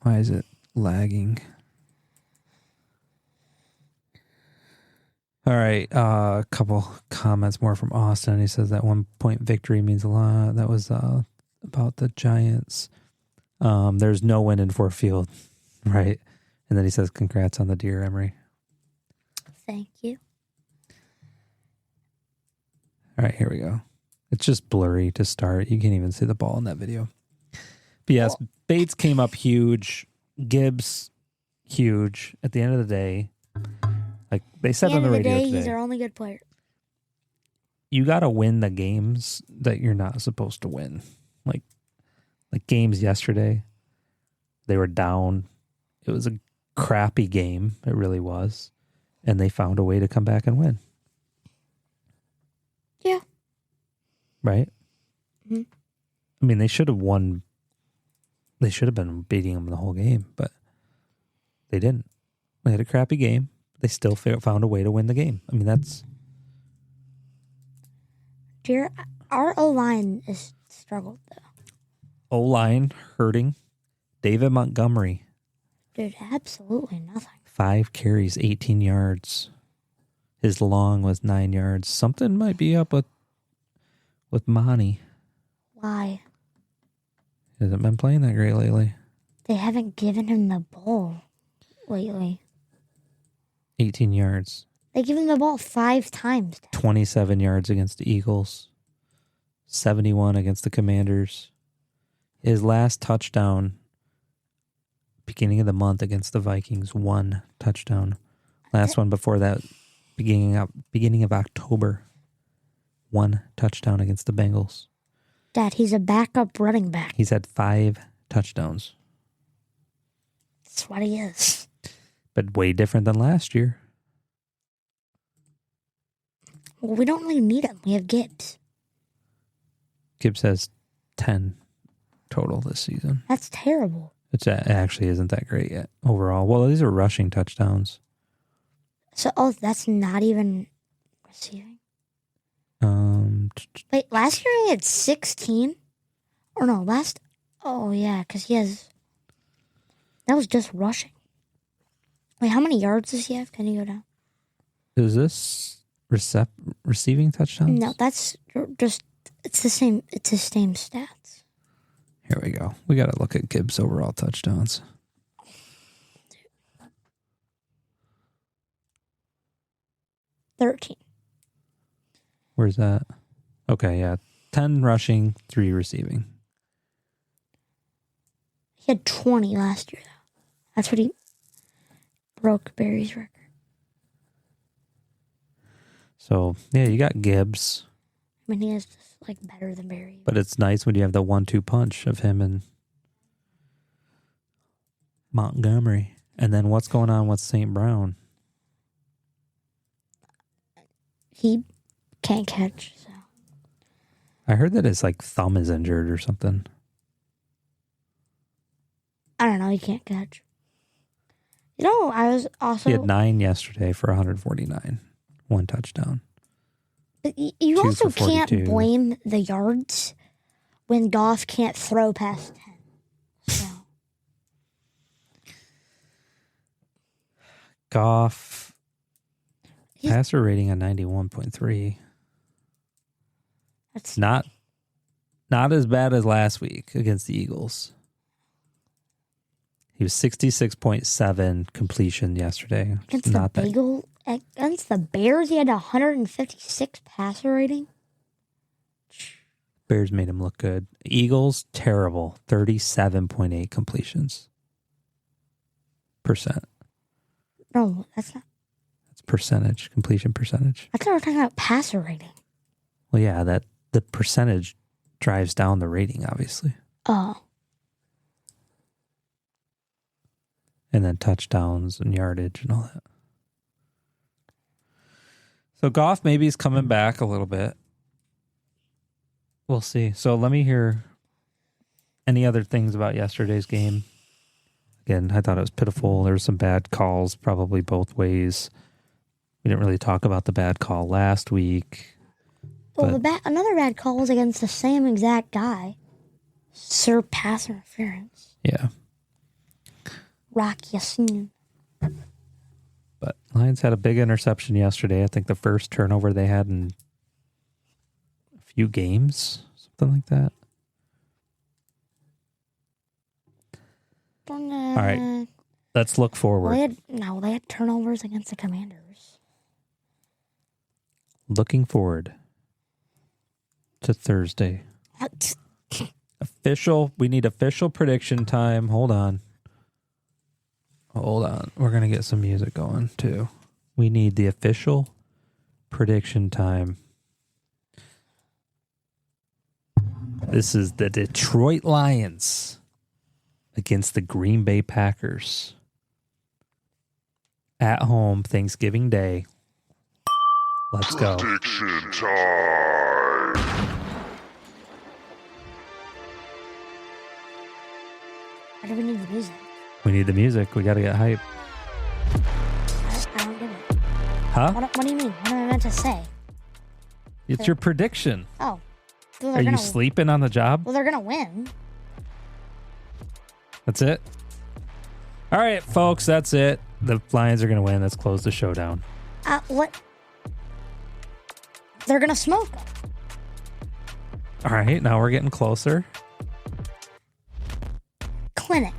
Why is it lagging? All right, a couple comments more from Austin. He says that 1-point victory means a lot. That was about the Giants. There's no win in Ford Field, right? And then he says, congrats on the deer, Emery. Thank you. All right, here we go. It's just blurry to start. You can't even see the ball in that video. But yes, Bates came up huge. Gibbs, huge. At the end of the day, Like they said At on the the end of the radio day, he's today, our only good player. you got to win the games that you're not supposed to win. Like games yesterday, they were down. It was a crappy game. It really was. And they found a way to come back and win. Yeah. Right? Mm-hmm. I mean, they should have won. They should have been beating them the whole game, but they didn't. They had a crappy game. They still found a way to win the game. I mean, that's... Dear, our O-line is struggled, though. O-line hurting. David Montgomery. Dude, absolutely nothing. 5 carries, 18 yards. His long was 9 yards. Something might be up with Monty. Why? He hasn't been playing that great lately. They haven't given him the ball lately. 18 yards. They give him the ball 5 times. 27 yards against the Eagles. 71 against the Commanders. His last touchdown, beginning of the month against the Vikings, 1 touchdown. Last one before that, beginning of October, 1 touchdown against the Bengals. Dad, he's a backup running back. He's had 5 touchdowns. That's what he is. But way different than last year. Well, we don't really need him. We have Gibbs. Gibbs has 10 total this season. That's terrible. It actually isn't that great yet overall. Well, these are rushing touchdowns. So, that's not even receiving? Wait, last year he had 16? Or no, oh yeah, because that was just rushing. Wait, how many yards does he have? Can you go down? Is this receiving touchdowns? No, that's just, it's the same stats. Here we go. We got to look at Gibbs' overall touchdowns. $13. Where's that? Okay, yeah. 10 rushing, 3 receiving. He had 20 last year, though. That's what he broke Barry's record. So, yeah, you got Gibbs. I mean, he is just, better than Barry. But it's nice when you have the 1-2 punch of him and Montgomery. And then what's going on with St. Brown? He can't catch, so. I heard that his thumb is injured or something. I don't know. He can't catch. I was also... He had 9 yesterday for 149. 1 touchdown. But you also can't 42. blame the yards when Goff can't throw past 10. So. Goff, passer rating on 91.3. That's Not as bad as last week against the Eagles. He was 66.7 completion yesterday. against the Bears. He had 156 passer rating. Bears made him look good. Eagles, terrible. 37.8 completions. %. No, that's not. That's percentage, completion percentage. I thought we were talking about passer rating. Well, yeah, the percentage drives down the rating, obviously. Oh. And then touchdowns and yardage and all that. So Goff maybe is coming back a little bit. We'll see. So let me hear any other things about yesterday's game. Again, I thought it was pitiful. There were some bad calls, probably both ways. We didn't really talk about the bad call last week. Well, another bad call was against the same exact guy. Sir pass interference. Yeah. Rock Yassin. But Lions had a big interception yesterday. I think the first turnover they had in a few games, something like that. All right, let's look forward. They had turnovers against the Commanders. Looking forward to Thursday. We need official prediction time. Hold on. We're going to get some music going, too. We need the official prediction time. This is the Detroit Lions against the Green Bay Packers. At home, Thanksgiving Day. Let's go. Prediction time. Why do we need the music? We need the music. We got to get hype. I don't get it. Huh? What do you mean? What am I meant to say? It's your prediction. Oh. Well, Are you sleeping on the job? Well, they're going to win. That's it? All right, folks, that's it. The Lions are going to win. Let's close the show down. What? They're going to smoke them. All right, now we're getting closer. Clinic.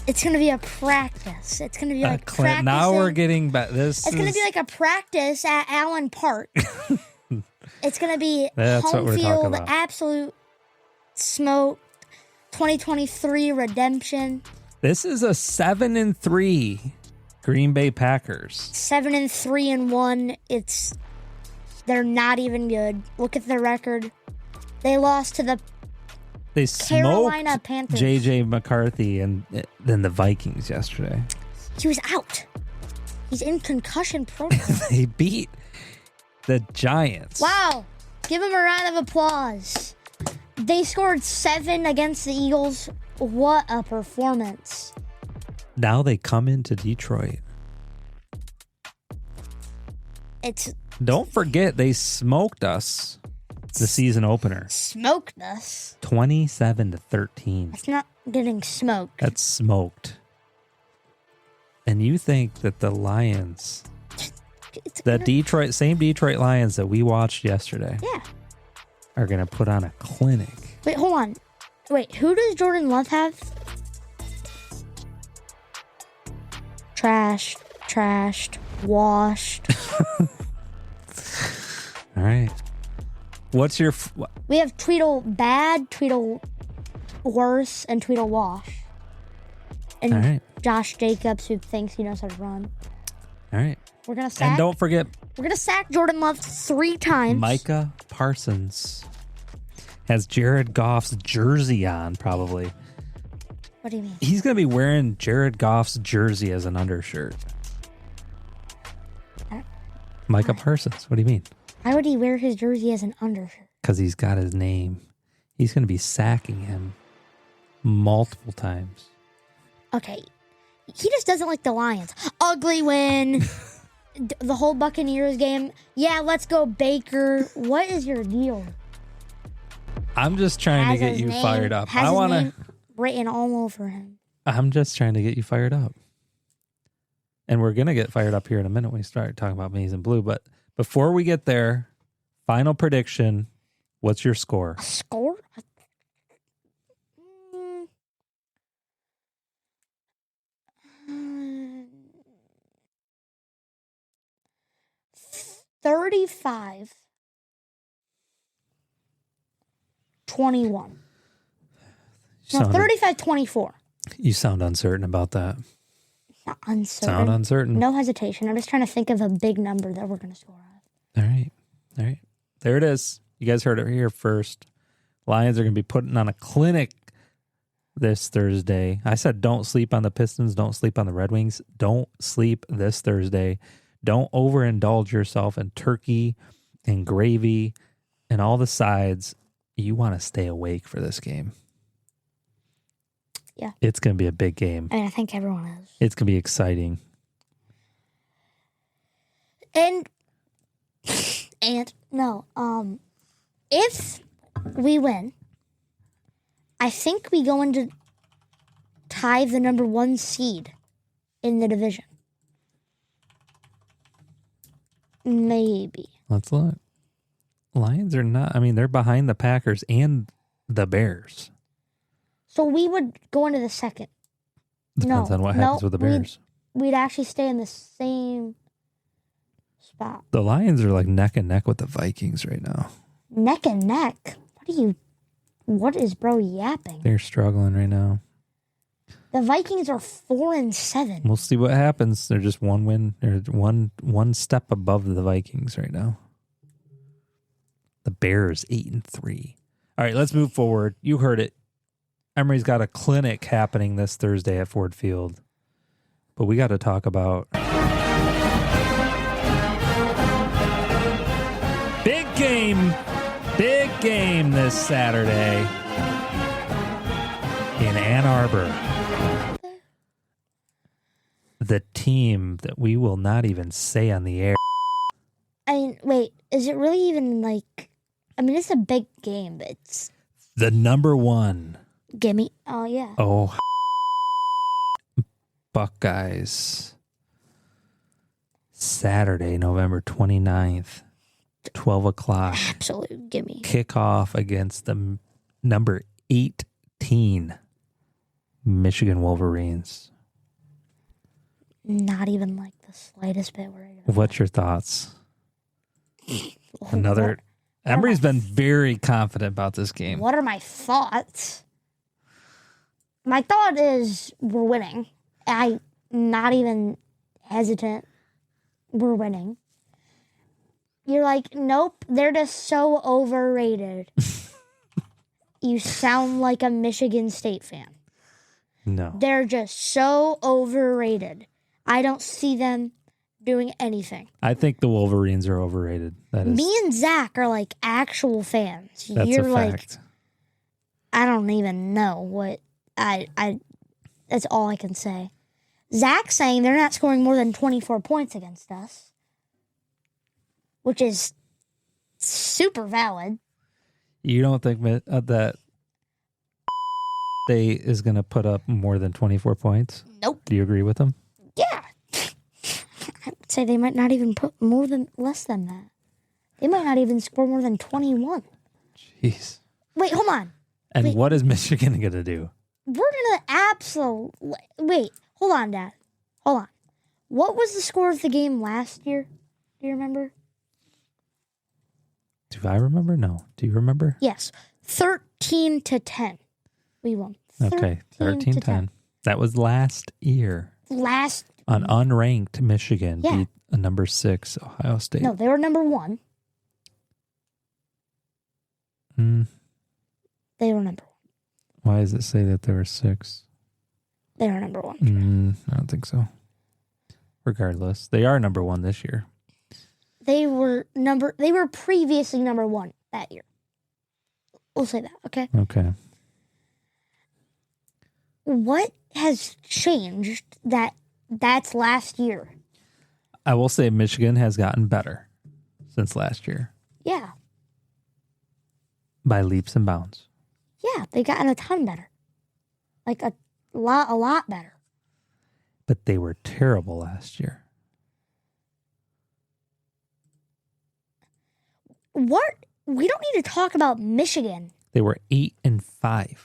It's going to be a practice. It's going to be like practice. Now we're getting back. It's going to be like a practice at Allen Park. It's going to be home field, absolute smoke, 2023 redemption. This is a 7-3 Green Bay Packers. 7-3-1. They're not even good. Look at their record. They lost to the Carolina Panthers. J.J. McCarthy and then the Vikings yesterday. He was out. He's in concussion protocol. They beat the Giants. Wow. Give him a round of applause. They scored 7 against the Eagles. What a performance. Now they come into Detroit. Don't forget, they smoked us the season opener. Smoked us? 27-13. That's not getting smoked. That's smoked. And you think that the Lions, same Detroit Lions that we watched yesterday, are going to put on a clinic. Wait, hold on. Wait, who does Jordan Love have? Trashed, washed. All right. What's your... We have Tweedle bad, Tweedle worse, and Tweedle wash. And all right. Josh Jacobs, who thinks he knows how to run. All right. We're going to sack... And don't forget... We're going to sack Jordan Love 3 times. Micah Parsons has Jared Goff's jersey on, probably. What do you mean? He's going to be wearing Jared Goff's jersey as an undershirt. Micah Parsons. What do you mean? Why would he wear his jersey as an undershirt? Because he's got his name. He's going to be sacking him multiple times. Okay. He just doesn't like the Lions. Ugly win. The whole Buccaneers game. Yeah, let's go Baker. What is your deal? I'm just trying to get you fired up. I want to written all over him. I'm just trying to get you fired up. And we're going to get fired up here in a minute when we start talking about maize and blue. But before we get there, final prediction. What's your score? A score? 35-21. No, 35-24. You sound uncertain about that. Not uncertain. Sound uncertain. No hesitation. I'm just trying to think of a big number that we're going to score on. All right. There it is. You guys heard it here first. Lions are going to be putting on a clinic this Thursday. I said don't sleep on the Pistons. Don't sleep on the Red Wings. Don't sleep this Thursday. Don't overindulge yourself in turkey and gravy and all the sides. You want to stay awake for this game. Yeah. It's going to be a big game. I mean, I think everyone is. It's going to be exciting. And no, if we win, I think we go into tie the number 1 seed in the division. Maybe. Let's look. Lions are not, they're behind the Packers and the Bears. So we would go into the second. Depends on what happens with the Bears. We'd actually stay in the same spot. The Lions are like neck and neck with the Vikings right now. Neck and neck? What is bro yapping? They're struggling right now. The Vikings are 4-7. We'll see what happens. They're just one win or one step above the Vikings right now. The Bears 8-3. All right, let's move forward. You heard it. Emery's got a clinic happening this Thursday at Ford Field. But we got to talk about big game this Saturday in Ann Arbor. The team that we will not even say on the air. I mean, wait, is it really even like... I mean, it's a big game, but it's... The number one. Gimme. Oh, yeah. Oh, Buckeyes. Saturday, November 29th, 12 o'clock. Absolute gimme. Kickoff against the number 18 Michigan Wolverines. Not even like the slightest bit worried about. What's your thoughts? Emery's been very confident about this game. What are my thoughts? My thought is we're winning. I'm not even hesitant. We're winning. You're like, nope, they're just so overrated. You sound like a Michigan State fan. No. They're just so overrated. I don't see them doing anything. I think the Wolverines are overrated. That is, me and Zach are like actual fans. That's You're a like, fact. I don't even know what I that's all I can say. Zach's saying they're not scoring more than 24 points against us, which is super valid. You don't think that they is going to put up more than 24 points? Nope. Do you agree with them? Yeah. I would say they might not even put less than that. They might not even score more than 21. Jeez. Wait, hold on. And what is Michigan going to do? We're going to wait, hold on, Dad. Hold on. What was the score of the game last year? Do you remember? Do I remember? No. Do you remember? Yes. 13-10. We won. Okay. 13-10. That was last year. An unranked Michigan beat a number 6 Ohio State. No, they were number 1. They were number 1. Why does it say that they were 6? They were number 1. I don't think so. Regardless, they are number 1 this year. They were previously number 1 that year. We'll say that, okay? Okay. What has changed that's last year? I will say Michigan has gotten better since last year. Yeah. By leaps and bounds. Yeah, they've gotten a ton better. Like a lot better. But they were terrible last year. What? We don't need to talk about Michigan. They were 8-5.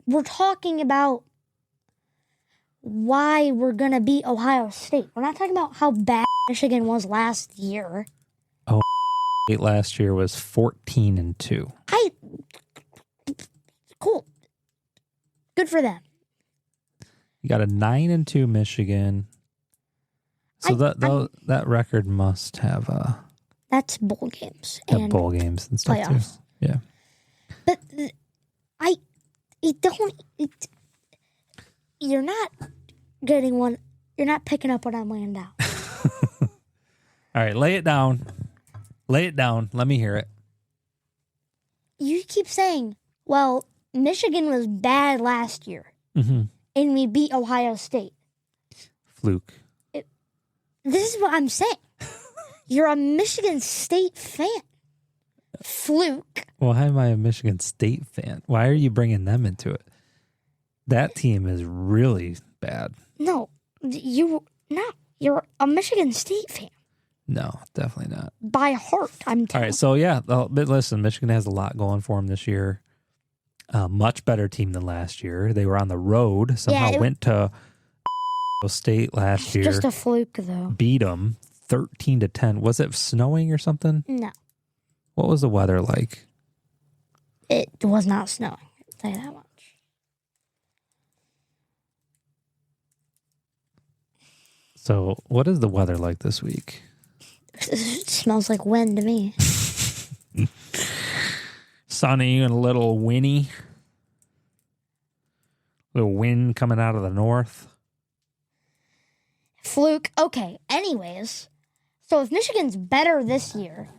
We're talking about why we're going to beat Ohio State. We're not talking about how bad Michigan was last year. Oh, last year was 14-2. Cool. Good for them. You got a 9-2 Michigan. So that record must have that's bowl games and bowl games and stuff playoffs. too. Yeah. But you're not getting one. You're not picking up what I'm laying down. All right, lay it down. Lay it down. Let me hear it. You keep saying, well, Michigan was bad last year, and we beat Ohio State. Fluke. This is what I'm saying. You're a Michigan State fan. Fluke. Why am I a Michigan State fan? Why are you bringing them into it? That team is really bad. No, you're a Michigan State fan. No, definitely not. By heart, I'm telling you. All right, so yeah, but listen, Michigan has a lot going for them this year. Much better team than last year. They were on the road. Somehow went to State last year. Just a fluke, though. Beat them 13-10. Was it snowing or something? No. What was the weather like? It was not snowing. I'll tell you that much. So, what is the weather like this week? It smells like wind to me. Sunny and a little windy. Little wind coming out of the north. Fluke. Okay, anyways. So if Michigan's better this year,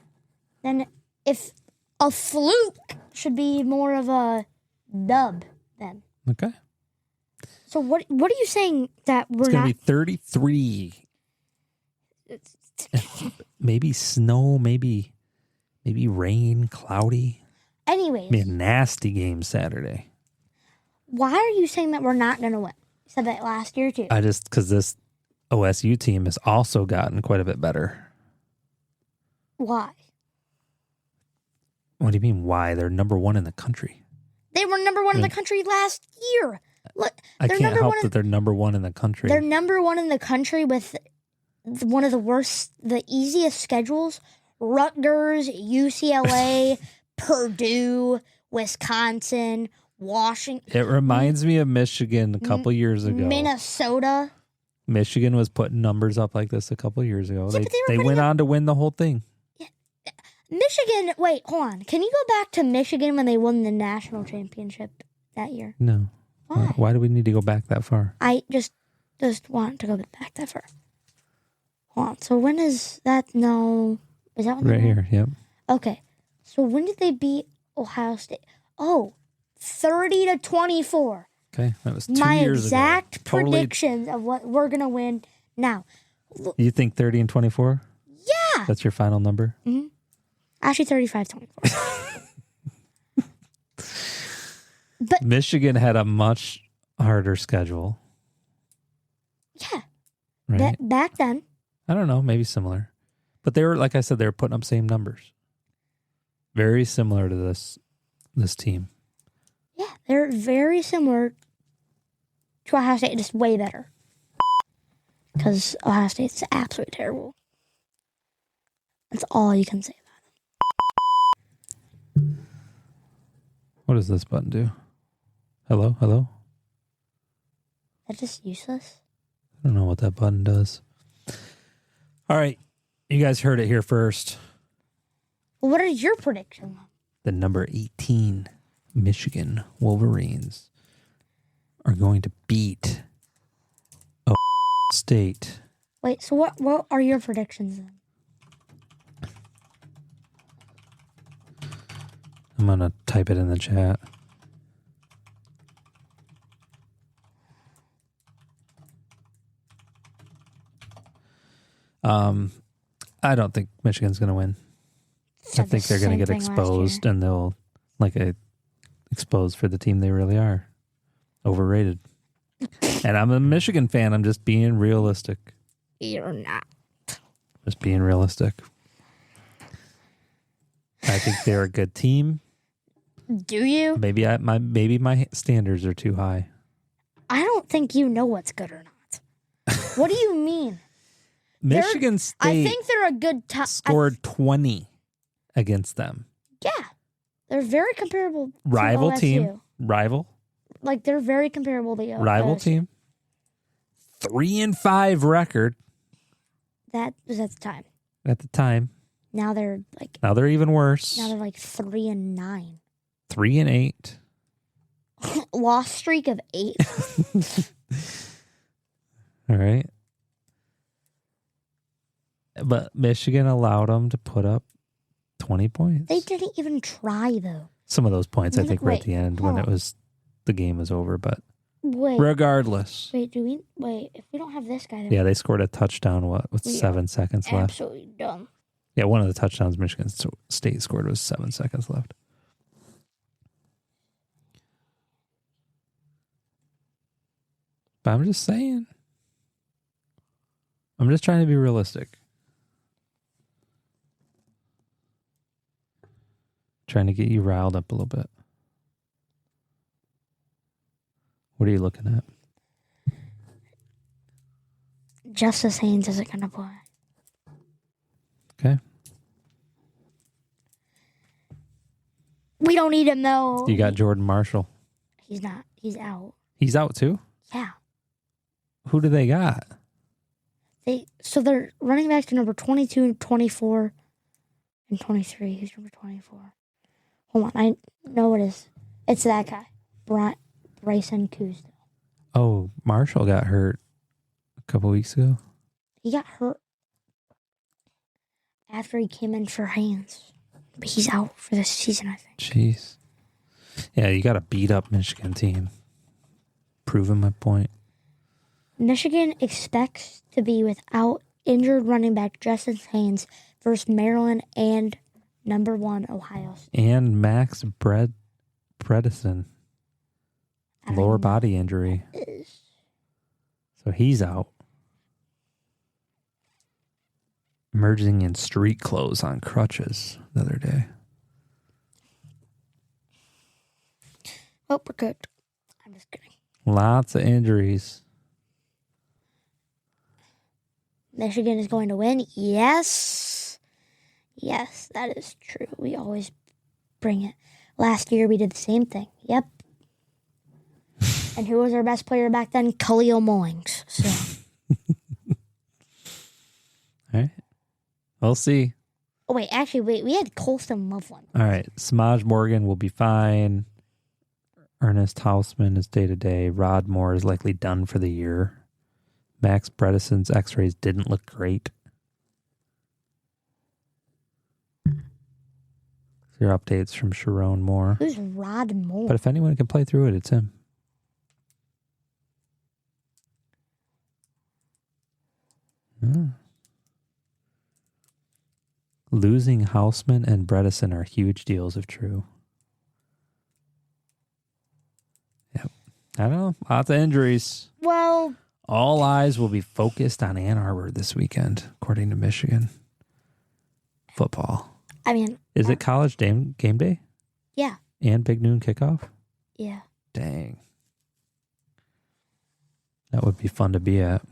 then if a fluke should be more of a dub then. Okay. So what are you saying that we're It's going not... to be 33. Maybe snow, maybe rain, cloudy. Anyways. Be a nasty game Saturday. Why are you saying that we're not going to win? You said that last year too. Because this OSU team has also gotten quite a bit better. Why? What do you mean, why? They're number one in the country. They were number one in the country last year. Look, I can't help that they're number one in the country. They're number one in the country with one of the easiest schedules. Rutgers, UCLA, Purdue, Wisconsin, Washington. It reminds me of Michigan a couple years ago. Minnesota. Michigan was putting numbers up like this a couple years ago. Yeah, they went on to win the whole thing. Yeah. Michigan, wait, hold on. Can you go back to Michigan when they won the national championship that year? No. Why? Why do we need to go back that far? I just want to go back that far. Hold on. So when is that? No. Is that when Right here, yep. Okay. So when did they beat Ohio State? Oh, 30-24. Okay, that was 2 My years exact ago. Totally. predictions of what we're going to win now. You think 30 and 24? Yeah. That's your final number? Mm-hmm. Actually, 35-24. But Michigan had a much harder schedule. yeah, Right? back then. I don't know, maybe similar. But they were, like I said, they were putting up same numbers. Very similar to this team. Yeah, they're very similar to Ohio State, just way better. Because Ohio State's absolutely terrible. That's all you can say about it. What does this button do? Hello? Hello? That's just useless. I don't know what that button does. All right. You guys heard it here first. Well, what is your prediction? The number 18 Michigan Wolverines are going to beat Ohio State. Wait, so what are your predictions then? I'm going to type it in the chat. I don't think Michigan's going to win. I think they're going to get exposed, and they'll exposed for the team they really are. Overrated. And I'm a Michigan fan. I'm just being realistic. You're not. Just being realistic. I think they're a good team. Do you? Maybe my standards are too high. I don't think you know what's good or not. What do you mean? Michigan State I think they're a good team. scored 20 against them. Yeah. They're very comparable. Rival to team. OSU. Rival. Like, they're very comparable to Rival OSU. team. 3-5 record. That was at the time. At the time. Now they're even worse. Now they're like 3-9. 3-8. Lost streak of 8. All right. But Michigan allowed them to put up 20 points. They didn't even try, though. Some of those points, I think, were at Wait, the end when the game was over. But Wait. regardless. Wait, if we don't have this guy, then Yeah, they scored a touchdown, with 7 seconds left? absolutely dumb. Yeah, one of the touchdowns Michigan State scored was 7 seconds left. But I'm just saying. I'm just trying to be realistic. Trying to get you riled up a little bit. What are you looking at? Justice Haynes isn't going to play. Okay. We don't need him, though. You got Jordan Marshall. He's not. He's out. He's out too? Yeah. Who do they got? So their running backs are number 22, 24, and 23. Who's number 24? Hold on, I know it is. It's that guy, Bryson Kusto. Oh, Marshall got hurt a couple weeks ago. He got hurt after he came in for hands. But he's out for this season, I think. Jeez. Yeah, you got to beat up Michigan team. Proving my point. Michigan expects to be without injured running back Justin Haynes versus Maryland and number 1 Ohio State. And Max Bredesen. Lower body injury. So he's out. Emerging in street clothes on crutches the other day. Oh, we're good. I'm just kidding. Lots of injuries. Michigan is going to win. Yes. Yes, that is true. We always bring it. Last year we did the same thing. Yep. And who was our best player back then? Khalil Mullings. So. All right. We'll see. Oh, wait. Actually, we had Colston Loveland. All right. Samaj Morgan will be fine. Ernest Hausman is day-to-day. Rod Moore is likely done for the year. Max Bredesen's x-rays didn't look great. Your updates from Sharon Moore. Who's Rod Moore? But if anyone can play through it, it's him. Losing Hausman and Bredesen are huge deals if true. Yep. I don't know. Lots of injuries. Well, all eyes will be focused on Ann Arbor this weekend, according to Michigan. Football. I mean... Is it college game day? Yeah. And big noon kickoff? Yeah. Dang. That would be fun to be at.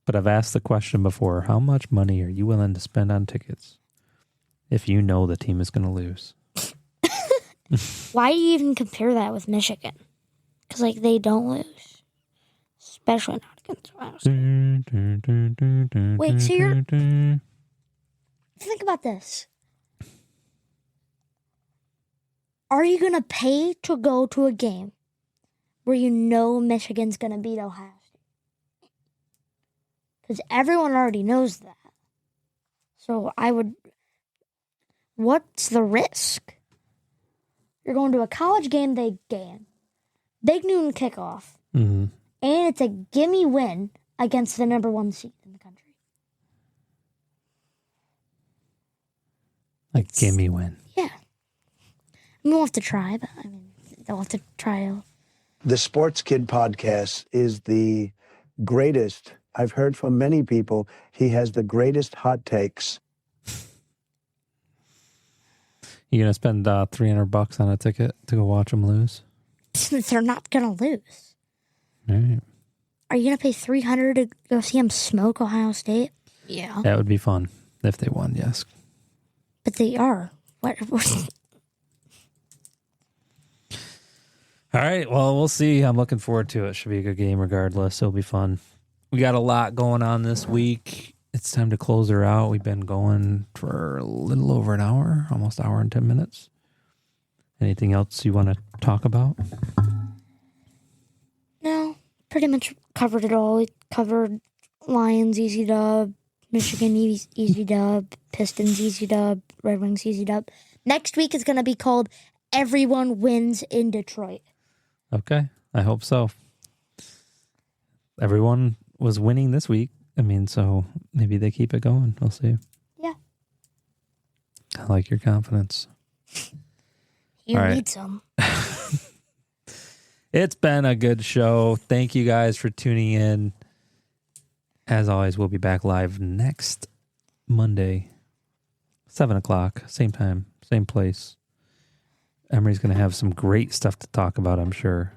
But I've asked the question before, how much money are you willing to spend on tickets if you know the team is going to lose? Why do you even compare that with Michigan? Because, they don't lose. Especially not against Ohio State. Wait, so you're... Think about this. Are you going to pay to go to a game where you know Michigan's going to beat Ohio State? Because everyone already knows that. So I would... What's the risk? You're going to a college game day game. Big noon kickoff. Mm-hmm. And it's a gimme win against the number 1 seed in the country. Gimme win. Yeah. We'll have to try, but they'll have to try out. The Sports Kid podcast is the greatest. I've heard from many people. He has the greatest hot takes. You going to spend $300 on a ticket to go watch them lose? They're not going to lose. All right. Are you going to pay $300 to go see them smoke Ohio State? Yeah. That would be fun if they won, yes. But they are. What? All right. Well, we'll see. I'm looking forward to it. Should be a good game regardless. It'll be fun. We got a lot going on this week. It's time to close her out. We've been going for a little over an hour, almost an hour and 10 minutes. Anything else you want to talk about? No, pretty much covered it all. We covered Lions, easy dub. Michigan, easy dub. Pistons, easy dub. Red Wings, easy dub. Next week is going to be called Everyone Wins in Detroit. Okay, I hope so. Everyone was winning this week. So maybe they keep it going. We'll see. Yeah. I like your confidence. You need some. It's been a good show. Thank you guys for tuning in. As always, we'll be back live next Monday, 7 o'clock, same time, same place. Emery's going to have some great stuff to talk about, I'm sure.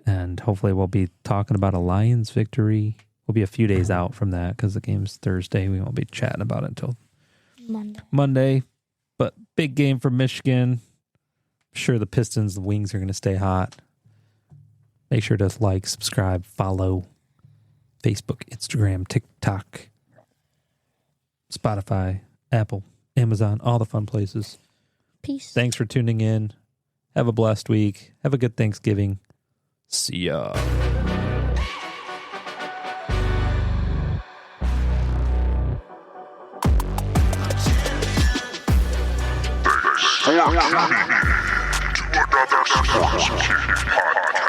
And hopefully we'll be talking about a Lions victory. We'll be a few days out from that because the game's Thursday. We won't be chatting about it until Monday. But big game for Michigan. I'm sure the Pistons, the Wings are going to stay hot. Make sure to like, subscribe, follow Facebook, Instagram, TikTok, Spotify, Apple, Amazon, all the fun places. Peace. Thanks for tuning in. Have a blessed week. Have a good Thanksgiving. See ya. For tuning in to another Sports Kid podcast.